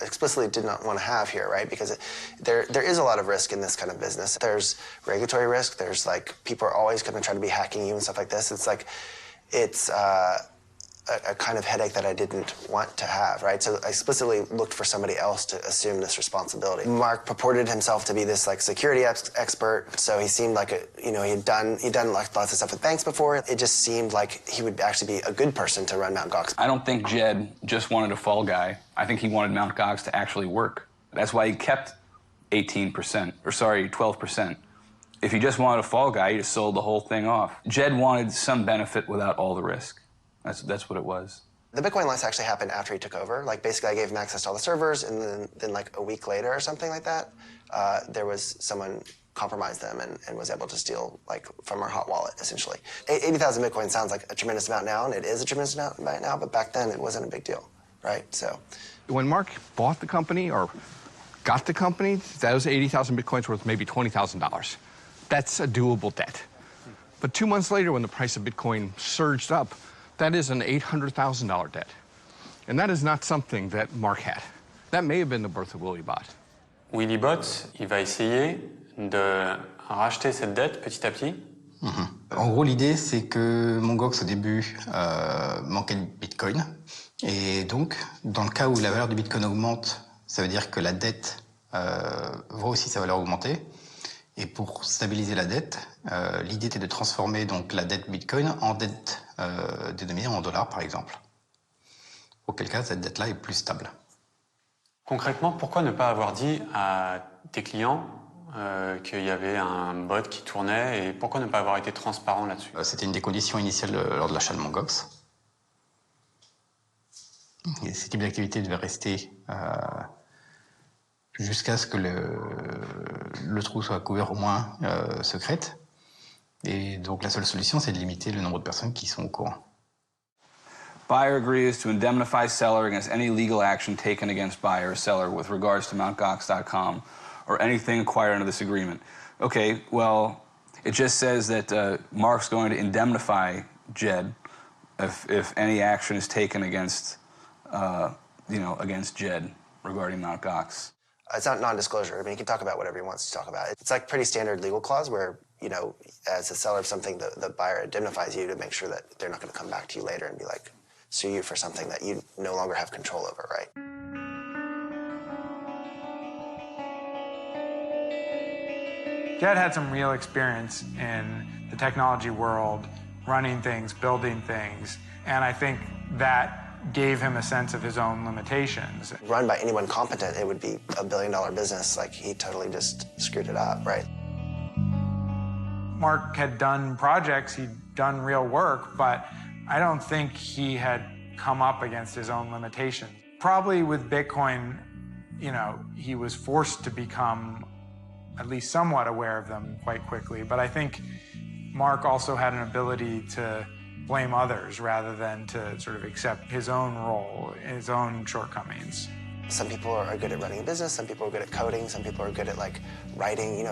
explicitly did not want to have here, right? Because there is a lot of risk in this kind of business. There's regulatory risk. There's like, people are always going to try to be hacking you and stuff like this. It's a kind of headache that I didn't want to have, right? So I explicitly looked for somebody else to assume this responsibility. Mark purported himself to be this like security expert, so he seemed like he'd done like lots of stuff with banks before. It just seemed like he would actually be a good person to run Mt. Gox.
I don't think Jed just wanted a fall guy. I think he wanted Mt. Gox to actually work. That's why he kept 12%. If he just wanted a fall guy, he just sold the whole thing off. Jed wanted some benefit without all the risk. That's what it was.
The Bitcoin loss actually happened after he took over. Like, basically, I gave him access to all the servers, and then like a week later or something like that, there was someone compromised them and was able to steal like from our hot wallet, essentially. 80,000 Bitcoin sounds like a tremendous amount now, and it is a tremendous amount now, but back then it wasn't a big deal, right? So,
when Mark bought the company or got the company, those 80,000 Bitcoins worth maybe $20,000. That's a doable debt. But 2 months later, when the price of Bitcoin surged up, that is an $800,000 debt. And that is not something that Mark had. That may have been the birth of Willybot.
Willybot, il va essayer de racheter cette dette petit à petit.
En gros, l'idée, c'est que mon GOX, au début, manquait de Bitcoin. Et donc, dans le cas où la valeur du Bitcoin augmente, ça veut dire que la dette voit aussi sa valeur augmenter. Et pour stabiliser la dette, l'idée était de transformer donc la dette Bitcoin en dette dénominée en dollars, par exemple. Auquel cas, cette dette-là est plus stable.
Concrètement, pourquoi ne pas avoir dit à tes clients qu'il y avait un bot qui tournait et pourquoi ne pas avoir été transparent là-dessus?
C'était une des conditions initiales lors de l'achat de mon GOX. Et ce type d'activité devait rester jusqu'à ce que le trou soit couvert au moins secrète. Et donc la seule solution, c'est de limiter le nombre de personnes qui sont au courant.
Buyer agrees to indemnify seller against any legal action taken against buyer or seller with regards to mountgox.com or anything acquired under this agreement. Okay, well, it just says that Mark's going to indemnify Jed if any action is taken against, against Jed regarding Mt. Gox.
It's not non-disclosure. I mean, he can talk about whatever he wants to talk about. It's like pretty standard legal clause where, as a seller of something, the buyer indemnifies you to make sure that they're not going to come back to you later and be like, sue you for something that you no longer have control over, right?
Jed had some real experience in the technology world, running things, building things, and I think that gave him a sense of his own limitations.
Run by anyone competent, it would be $1 billion business. Like, he totally just screwed it up, right?
Mark had done projects, he'd done real work, but I don't think he had come up against his own limitations. Probably with Bitcoin, he was forced to become at least somewhat aware of them quite quickly. But I think Mark also had an ability to blame others rather than to sort of accept his own role, his own shortcomings.
Some people are good at running a business, some people are good at coding, some people are good at writing,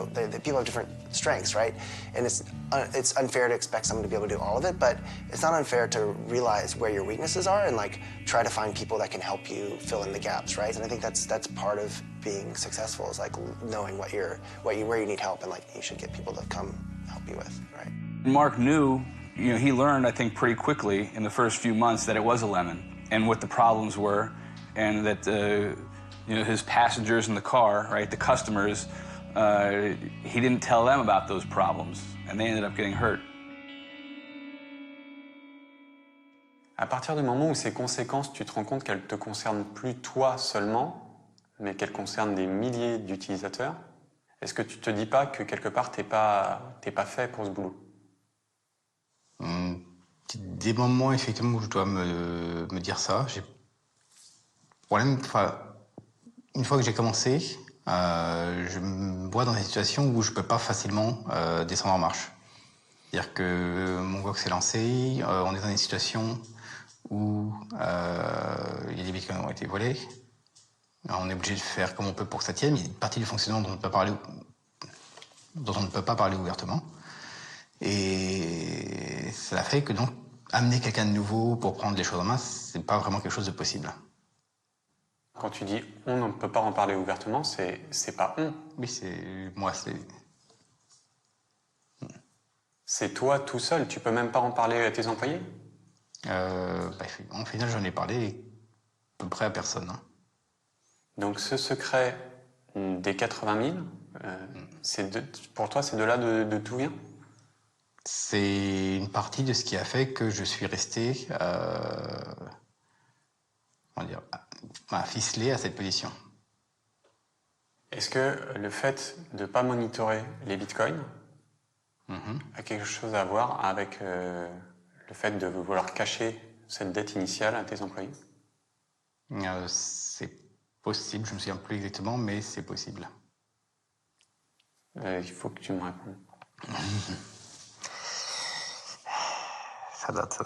people have different strengths, right? And it's unfair to expect someone to be able to do all of it, but it's not unfair to realize where your weaknesses are and try to find people that can help you fill in the gaps, right? And I think that's part of being successful is knowing where you need help and you should get people to come help you with, right?
Mark knew, he learned, I think, pretty quickly in the first few months that it was a lemon and what the problems were. And that his passengers in the car, right, the customers, he didn't tell them about those problems, and they ended up getting hurt.
À partir du moment où ces conséquences, tu te rends compte qu'elles ne te concernent plus toi seulement, mais qu'elles concernent des milliers d'utilisateurs, est-ce que tu te dis pas que quelque part t'es pas fait pour ce boulot?
Des moments effectivement où je dois me dire ça. Problème, une fois que j'ai commencé, je me vois dans une situation où je ne peux pas facilement descendre en marche. C'est-à-dire que mon GOX est lancé, on est dans une situation où il y a des bitcoins qui ont été volés. On est obligé de faire comme on peut pour que ça tienne. Il y a une partie du fonctionnement dont on ne peut pas parler ouvertement. Et cela fait que donc amener quelqu'un de nouveau pour prendre les choses en main, c'est pas vraiment quelque chose de possible.
Quand tu dis « on ne peut pas en parler ouvertement », c'est pas « on ».
Oui, c'est moi, c'est...
C'est toi tout seul, tu peux même pas en parler à tes employés?
En final, j'en ai parlé à peu près à personne.
Donc ce secret des 80 000, pour toi, c'est de là de tout vient?
C'est une partie de ce qui a fait que je suis resté ficelé à cette position.
Est-ce que le fait de ne pas monitorer les bitcoins a quelque chose à voir avec le fait de vouloir cacher cette dette initiale à tes employés?
C'est possible, je ne me souviens plus exactement, mais c'est possible.
Il faut que tu me répondes.
Ça date.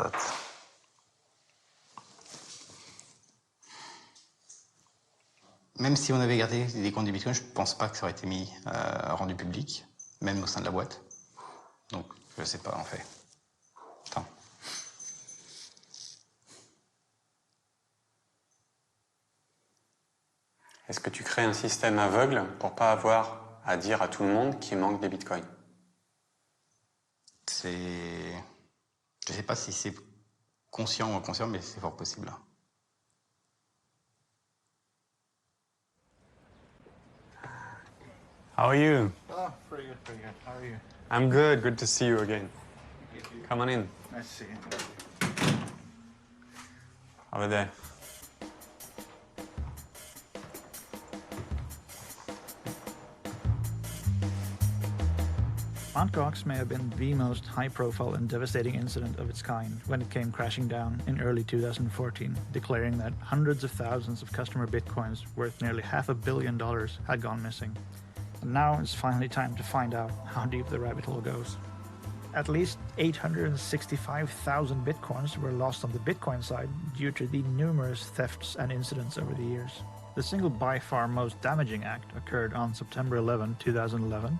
Même si on avait gardé des comptes de Bitcoin, je ne pense pas que ça aurait été rendu public, même au sein de la boîte. Donc, je ne sais pas, en fait. Attends.
Est-ce que tu crées un système aveugle pour ne pas avoir à dire à tout le monde qu'il manque des bitcoins?
Je sais pas si c'est conscient ou inconscient, mais c'est fort possible.
How are you?
Oh, pretty good, pretty good. How are you?
I'm good. Good to see you again. Come on in.
Nice to see you.
Over there.
Mt. Gox may have been the most high-profile and devastating incident of its kind when it came crashing down in early 2014, declaring that hundreds of thousands of customer bitcoins worth nearly $500 million had gone missing. And now it's finally time to find out how deep the rabbit hole goes. At least 865,000 bitcoins were lost on the Bitcoin side due to the numerous thefts and incidents over the years. The single by far most damaging act occurred on September 11, 2011,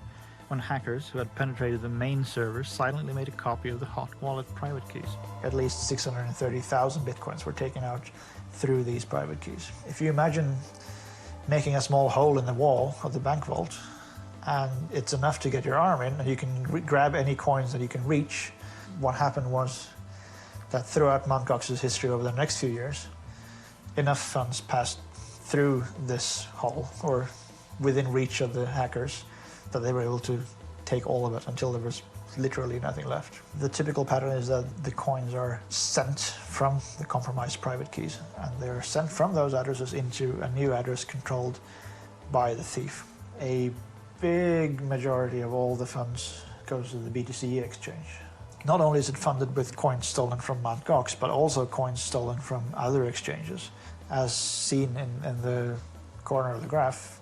when hackers who had penetrated the main server silently made a copy of the hot wallet private keys. At least 630,000 bitcoins were taken out through these private keys. If you imagine making a small hole in the wall of the bank vault, and it's enough to get your arm in, and you can grab any coins that you can reach. What happened was that throughout Mt. Gox's history over the next few years, enough funds passed through this hole, or within reach of the hackers, that they were able to take all of it until there was literally nothing left. The typical pattern is that the coins are sent from the compromised private keys, and they're sent from those addresses into a new address controlled by the thief. A big majority of all the funds goes to the BTC exchange. Not only is it funded with coins stolen from Mt. Gox, but also coins stolen from other exchanges. As seen in the corner of the graph,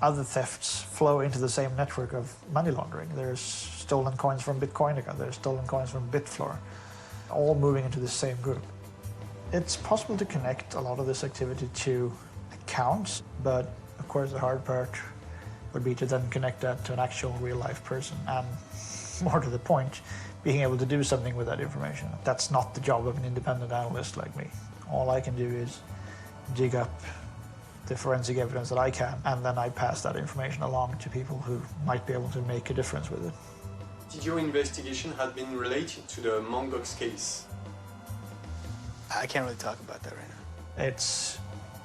other thefts flow into the same network of money laundering. There's stolen coins from Bitcoinica, there's stolen coins from Bitfloor, all moving into the same group. It's possible to connect a lot of this activity to accounts, but of course the hard part would be to then connect that to an actual real-life person, and more to the point, being able to do something with that information. That's not the job of an independent analyst like me. All I can do is dig up the forensic evidence that I can, and then I pass that information along to people who might be able to make a difference with it.
Did your investigation have been related to the Mt. Gox case?
I can't really talk about that right now. It's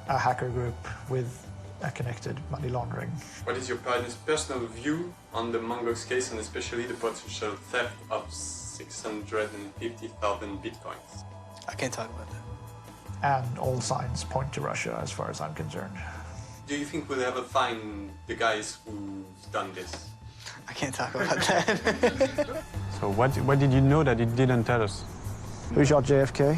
a hacker group with a connected money laundering.
What is your personal view on the Mt. Gox case, and especially the potential theft of 650,000 bitcoins?
I can't talk about that. And all signs point to Russia as far as I'm concerned.
Do you think we'll ever find the guys who've done this?
I can't talk about that.
So what did you know that it didn't tell us?
Who shot JFK?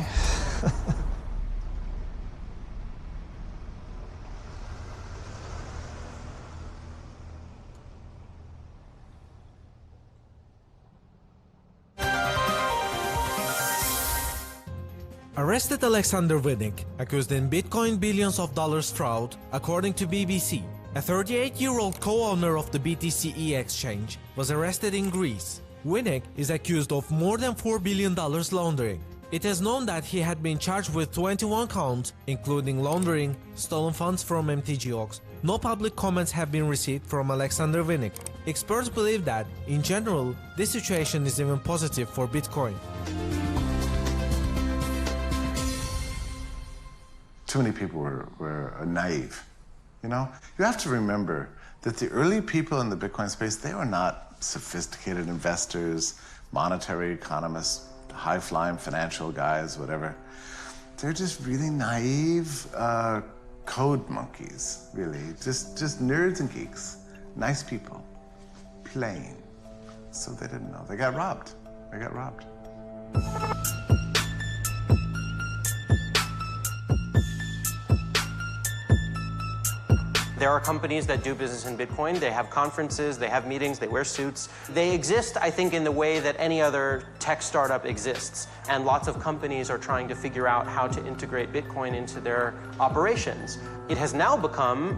Arrested Alexander Vinnik, accused in Bitcoin billions of dollars fraud, according to BBC. A 38-year-old co-owner of the BTC exchange was arrested in Greece. Vinnik is accused of more than $4 billion laundering. It is known that he had been charged with 21 counts, including laundering stolen funds from MTGOX. No public comments have been received from Alexander Vinnik. Experts believe that, in general, this situation is even positive for Bitcoin.
Too many people were naive, you know? You have to remember that the early people in the Bitcoin space, they were not sophisticated investors, monetary economists, high-flying financial guys, whatever. They're just really naive code monkeys, really. Just nerds and geeks. Nice people. Plain. So they didn't know. They got robbed. They got robbed.
There are companies that do business in Bitcoin. They have conferences, they have meetings, they wear suits. They exist, I think, in the way that any other tech startup exists. And lots of companies are trying to figure out how to integrate Bitcoin into their operations. It has now become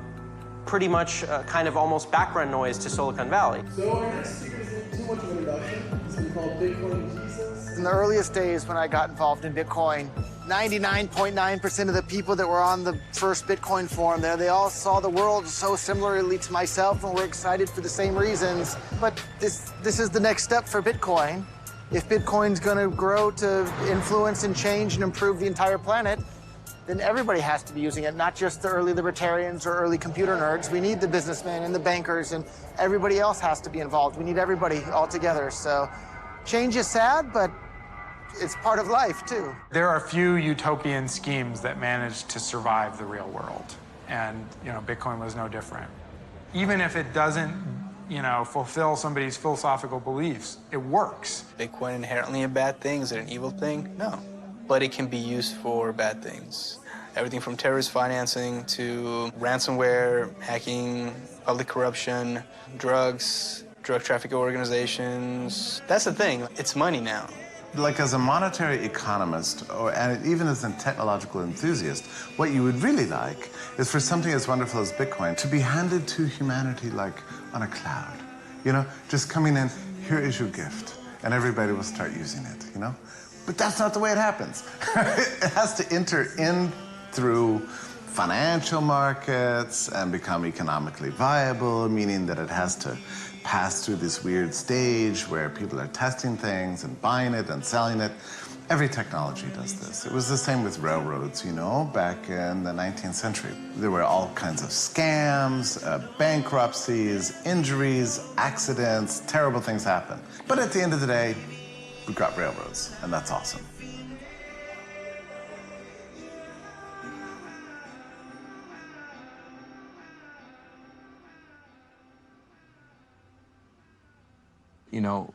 pretty much kind of almost background noise to Silicon Valley.
So our next speaker isn't too much of an introduction. He's been called Bitcoin Jesus.
In the earliest days when I got involved in Bitcoin, 99.9% of the people that were on the first Bitcoin forum there, they all saw the world so similarly to myself and were excited for the same reasons. But this is the next step for Bitcoin. If Bitcoin's going to grow to influence and change and improve the entire planet, then everybody has to be using it, not just the early libertarians or early computer nerds. We need the businessmen and the bankers, and everybody else has to be involved. We need everybody all together. So change is sad, but it's part of life, too.
There are few utopian schemes that manage to survive the real world. And, Bitcoin was no different. Even if it doesn't, fulfill somebody's philosophical beliefs, it works.
Bitcoin inherently a bad thing? Is it an evil thing? No. But it can be used for bad things. Everything from terrorist financing to ransomware, hacking, public corruption, drugs, drug trafficking organizations. That's the thing, it's money now.
Like as a monetary economist, and even as a technological enthusiast, what you would really like is for something as wonderful as Bitcoin to be handed to humanity like on a cloud. Just coming in, here is your gift, and everybody will start using it, But that's not the way it happens. It has to enter in through financial markets and become economically viable, meaning that it has to pass through this weird stage where people are testing things and buying it and selling it. Every technology does this. It was the same with railroads, back in the 19th century. There were all kinds of scams, bankruptcies, injuries, accidents, terrible things happen. But at the end of the day, we've got railroads, and that's awesome.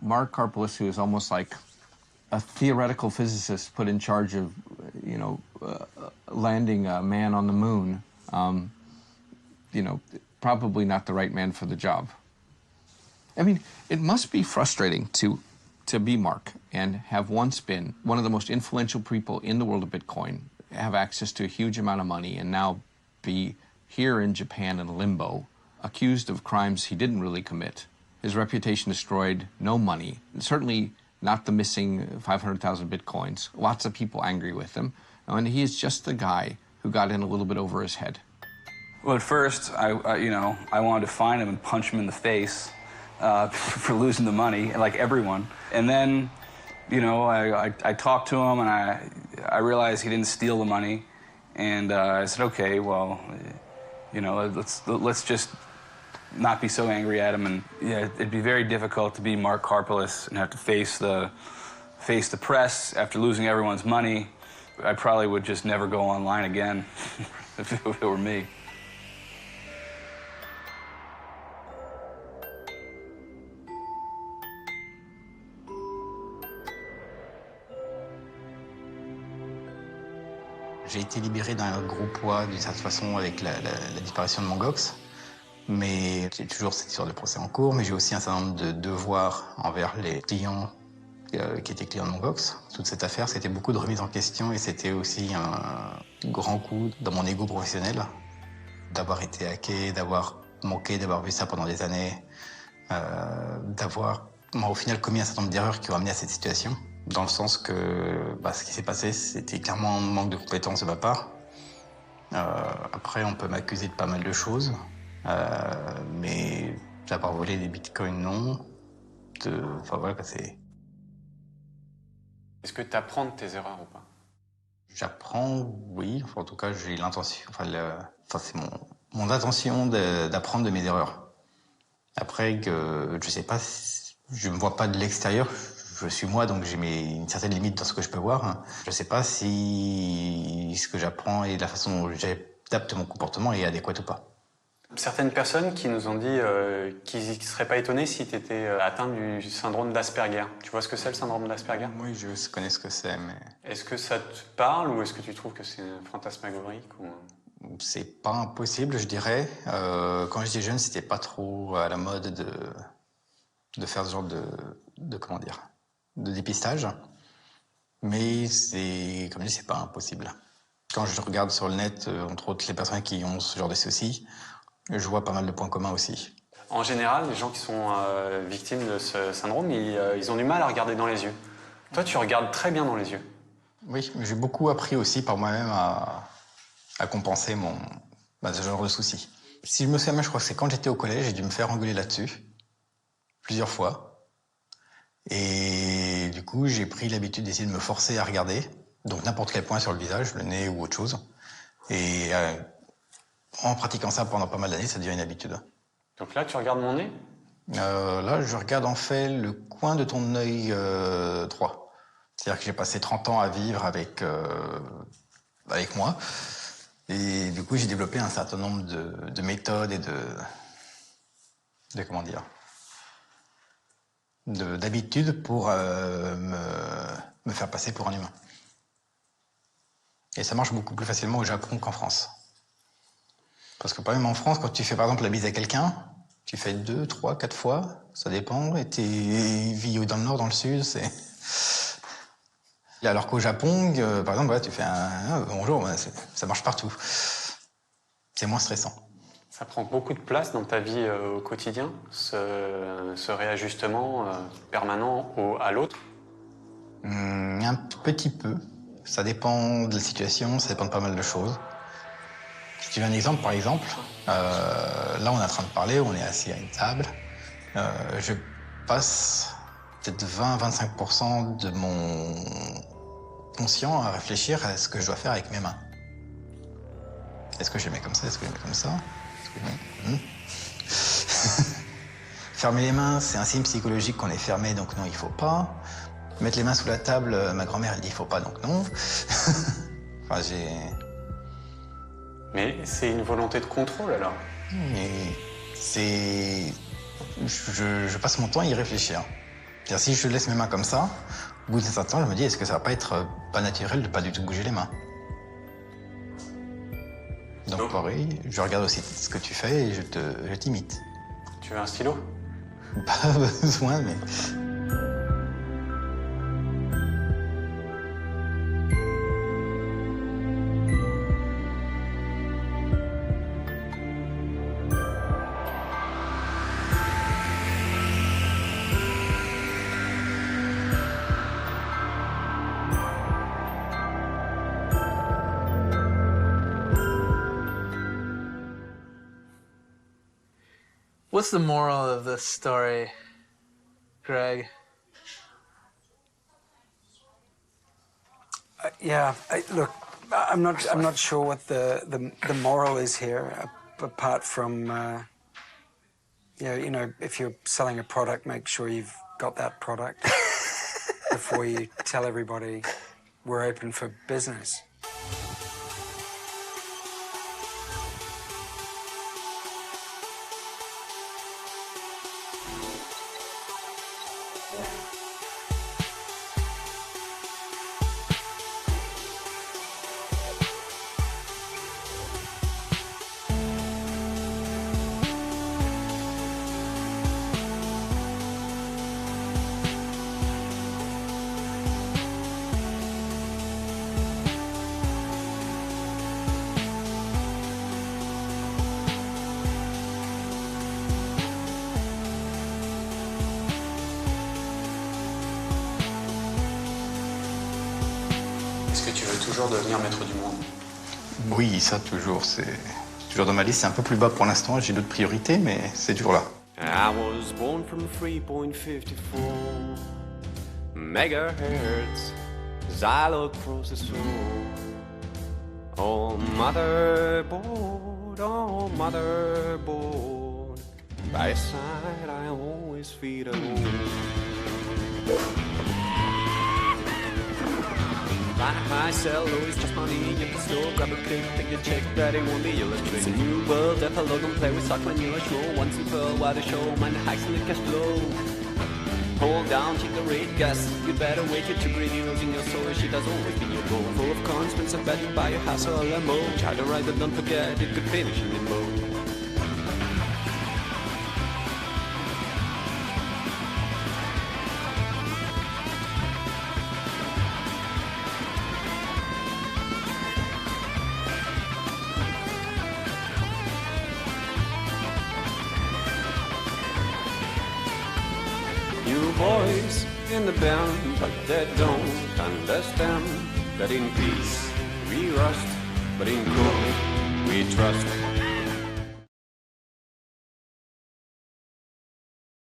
Mark Karpelès, who is almost like a theoretical physicist put in charge of, landing a man on the moon, probably not the right man for the job. I mean, it must be frustrating to be Mark and have once been one of the most influential people in the world of Bitcoin, have access to a huge amount of money, and now be here in Japan in limbo, accused of crimes he didn't really commit. His reputation destroyed, no money, certainly not the missing 500,000 Bitcoins. Lots of people angry with him. And he is just the guy who got in a little bit over his head.
Well, at first, I wanted to find him and punch him in the face for losing the money, like everyone. And then, I talked to him, and I realized he didn't steal the money. And I said, okay, well, let's just not be so angry at him. And it'd be very difficult to be Mark Karpelès and have to face the press after losing everyone's money. I probably would just never go online again if it were me.
J'ai été libéré d'un gros poids d'une certaine façon avec la disparition de mon GOX. Mais j'ai toujours cette histoire de procès en cours, mais j'ai aussi un certain nombre de devoirs envers les clients qui étaient clients de mon GOX. Toute cette affaire, c'était beaucoup de remise en question et c'était aussi un grand coup dans mon ego professionnel d'avoir été hacké, d'avoir manqué, d'avoir vu ça pendant des années, d'avoir au final commis un certain nombre d'erreurs qui ont amené à cette situation. Dans le sens que ce qui s'est passé, c'était clairement un manque de compétences de ma part. Après, on peut m'accuser de pas mal de choses. Mais d'avoir volé des bitcoins, non. Enfin voilà, c'est...
Est-ce que tu apprends de tes erreurs ou pas?
J'apprends, oui. Enfin, en tout cas, j'ai l'intention... c'est mon intention d'apprendre de mes erreurs. Après, je sais pas, je me vois pas de l'extérieur. Je suis moi, donc j'ai une certaine limite dans ce que je peux voir. Je sais pas si ce que j'apprends et la façon dont j'adapte mon comportement est adéquate ou pas.
Certaines personnes qui nous ont dit qu'ils ne seraient pas étonnés si tu étais atteint du syndrome d'Asperger. Tu vois ce que c'est le syndrome d'Asperger?
Oui, je connais ce que c'est, mais...
Est-ce que ça te parle ou est-ce que tu trouves que c'est fantasmagorique ou...
C'est pas impossible, je dirais. Quand j'étais jeune, c'était pas trop à la mode de faire ce genre de dépistage. Mais c'est, comme je dis, c'est pas impossible. Quand je regarde sur le net, entre autres les personnes qui ont ce genre de soucis, je vois pas mal de points communs aussi.
En général, les gens qui sont victimes de ce syndrome, ils ont du mal à regarder dans les yeux. Toi, tu regardes très bien dans les yeux.
Oui, j'ai beaucoup appris aussi par moi-même à compenser ce genre de soucis. Si je me souviens bien, je crois que c'est quand j'étais au collège, j'ai dû me faire engueuler là-dessus, plusieurs fois. Et du coup, j'ai pris l'habitude d'essayer de me forcer à regarder, donc n'importe quel point sur le visage, le nez ou autre chose. Et en pratiquant ça pendant pas mal d'années, ça devient une habitude.
Donc là, tu regardes mon nez?
Là, je regarde en fait le coin de ton œil droit. C'est-à-dire que j'ai passé 30 ans à vivre avec moi. Et du coup, j'ai développé un certain nombre de méthodes et comment dire, d'habitudes pour me faire passer pour un humain. Et ça marche beaucoup plus facilement au Japon qu'en France. Parce que par exemple en France, quand tu fais par exemple la bise à quelqu'un, tu fais 2, 3, 4 fois, ça dépend, et t'es vis dans le nord, dans le sud, c'est... Alors qu'au Japon, par exemple, ouais, tu fais un bonjour, ça marche partout. C'est moins stressant.
Ça prend beaucoup de place dans ta vie au quotidien, ce réajustement permanent à l'autre?
Un petit peu. Ça dépend de la situation, ça dépend de pas mal de choses. Si tu veux un exemple, par exemple, là on est en train de parler, on est assis à une table, je passe peut-être 20-25% de mon conscient à réfléchir à ce que je dois faire avec mes mains. Est-ce que je les mets comme ça? Est-ce que je les mets comme ça? Fermer les mains, c'est un signe psychologique qu'on est fermé, donc non, il faut pas. Mettre les mains sous la table, ma grand-mère, elle dit il faut pas, donc non. Enfin,
Mais c'est une volonté de contrôle, alors?
Mais c'est... Je passe mon temps à y réfléchir. C'est-à-dire, si je laisse mes mains comme ça, au bout d'un certain temps, je me dis, est-ce que ça va pas être pas naturel de pas du tout bouger les mains? Donc pareil, je regarde aussi ce que tu fais et je t'imite.
Tu veux un stylo?
Pas besoin, mais...
What's the moral of this story, Greg?
Look, I'm not sure what the moral is here, apart from if you're selling a product, make sure you've got that product before you tell everybody we're open for business.
Est-ce que tu veux toujours devenir maître du monde?
Oui, ça toujours, c'est toujours dans ma liste. C'est un peu plus bas pour l'instant, j'ai d'autres priorités, mais c'est toujours là.
I was born from 3.54 megahertz as I look across the store. Oh, motherboard, by your side I always feel at home. Buy myself, always just money at the store. Grab a clip, take a check, that it won't be illustrated. It's a new world, epilogue and play with stock when you're sure. Once and for all, why the show, mind the hacks and the cash flow. Hold down, check the rate, guess. You'd better wait, you're too greedy, losing your soul. She does always be your goal. Full of cons, expensive bet, you buy your house or a limo. Try to ride, but don't forget, it could finish in limbo. You boys in the band, but they don't understand that in peace we rust, but in growth we trust.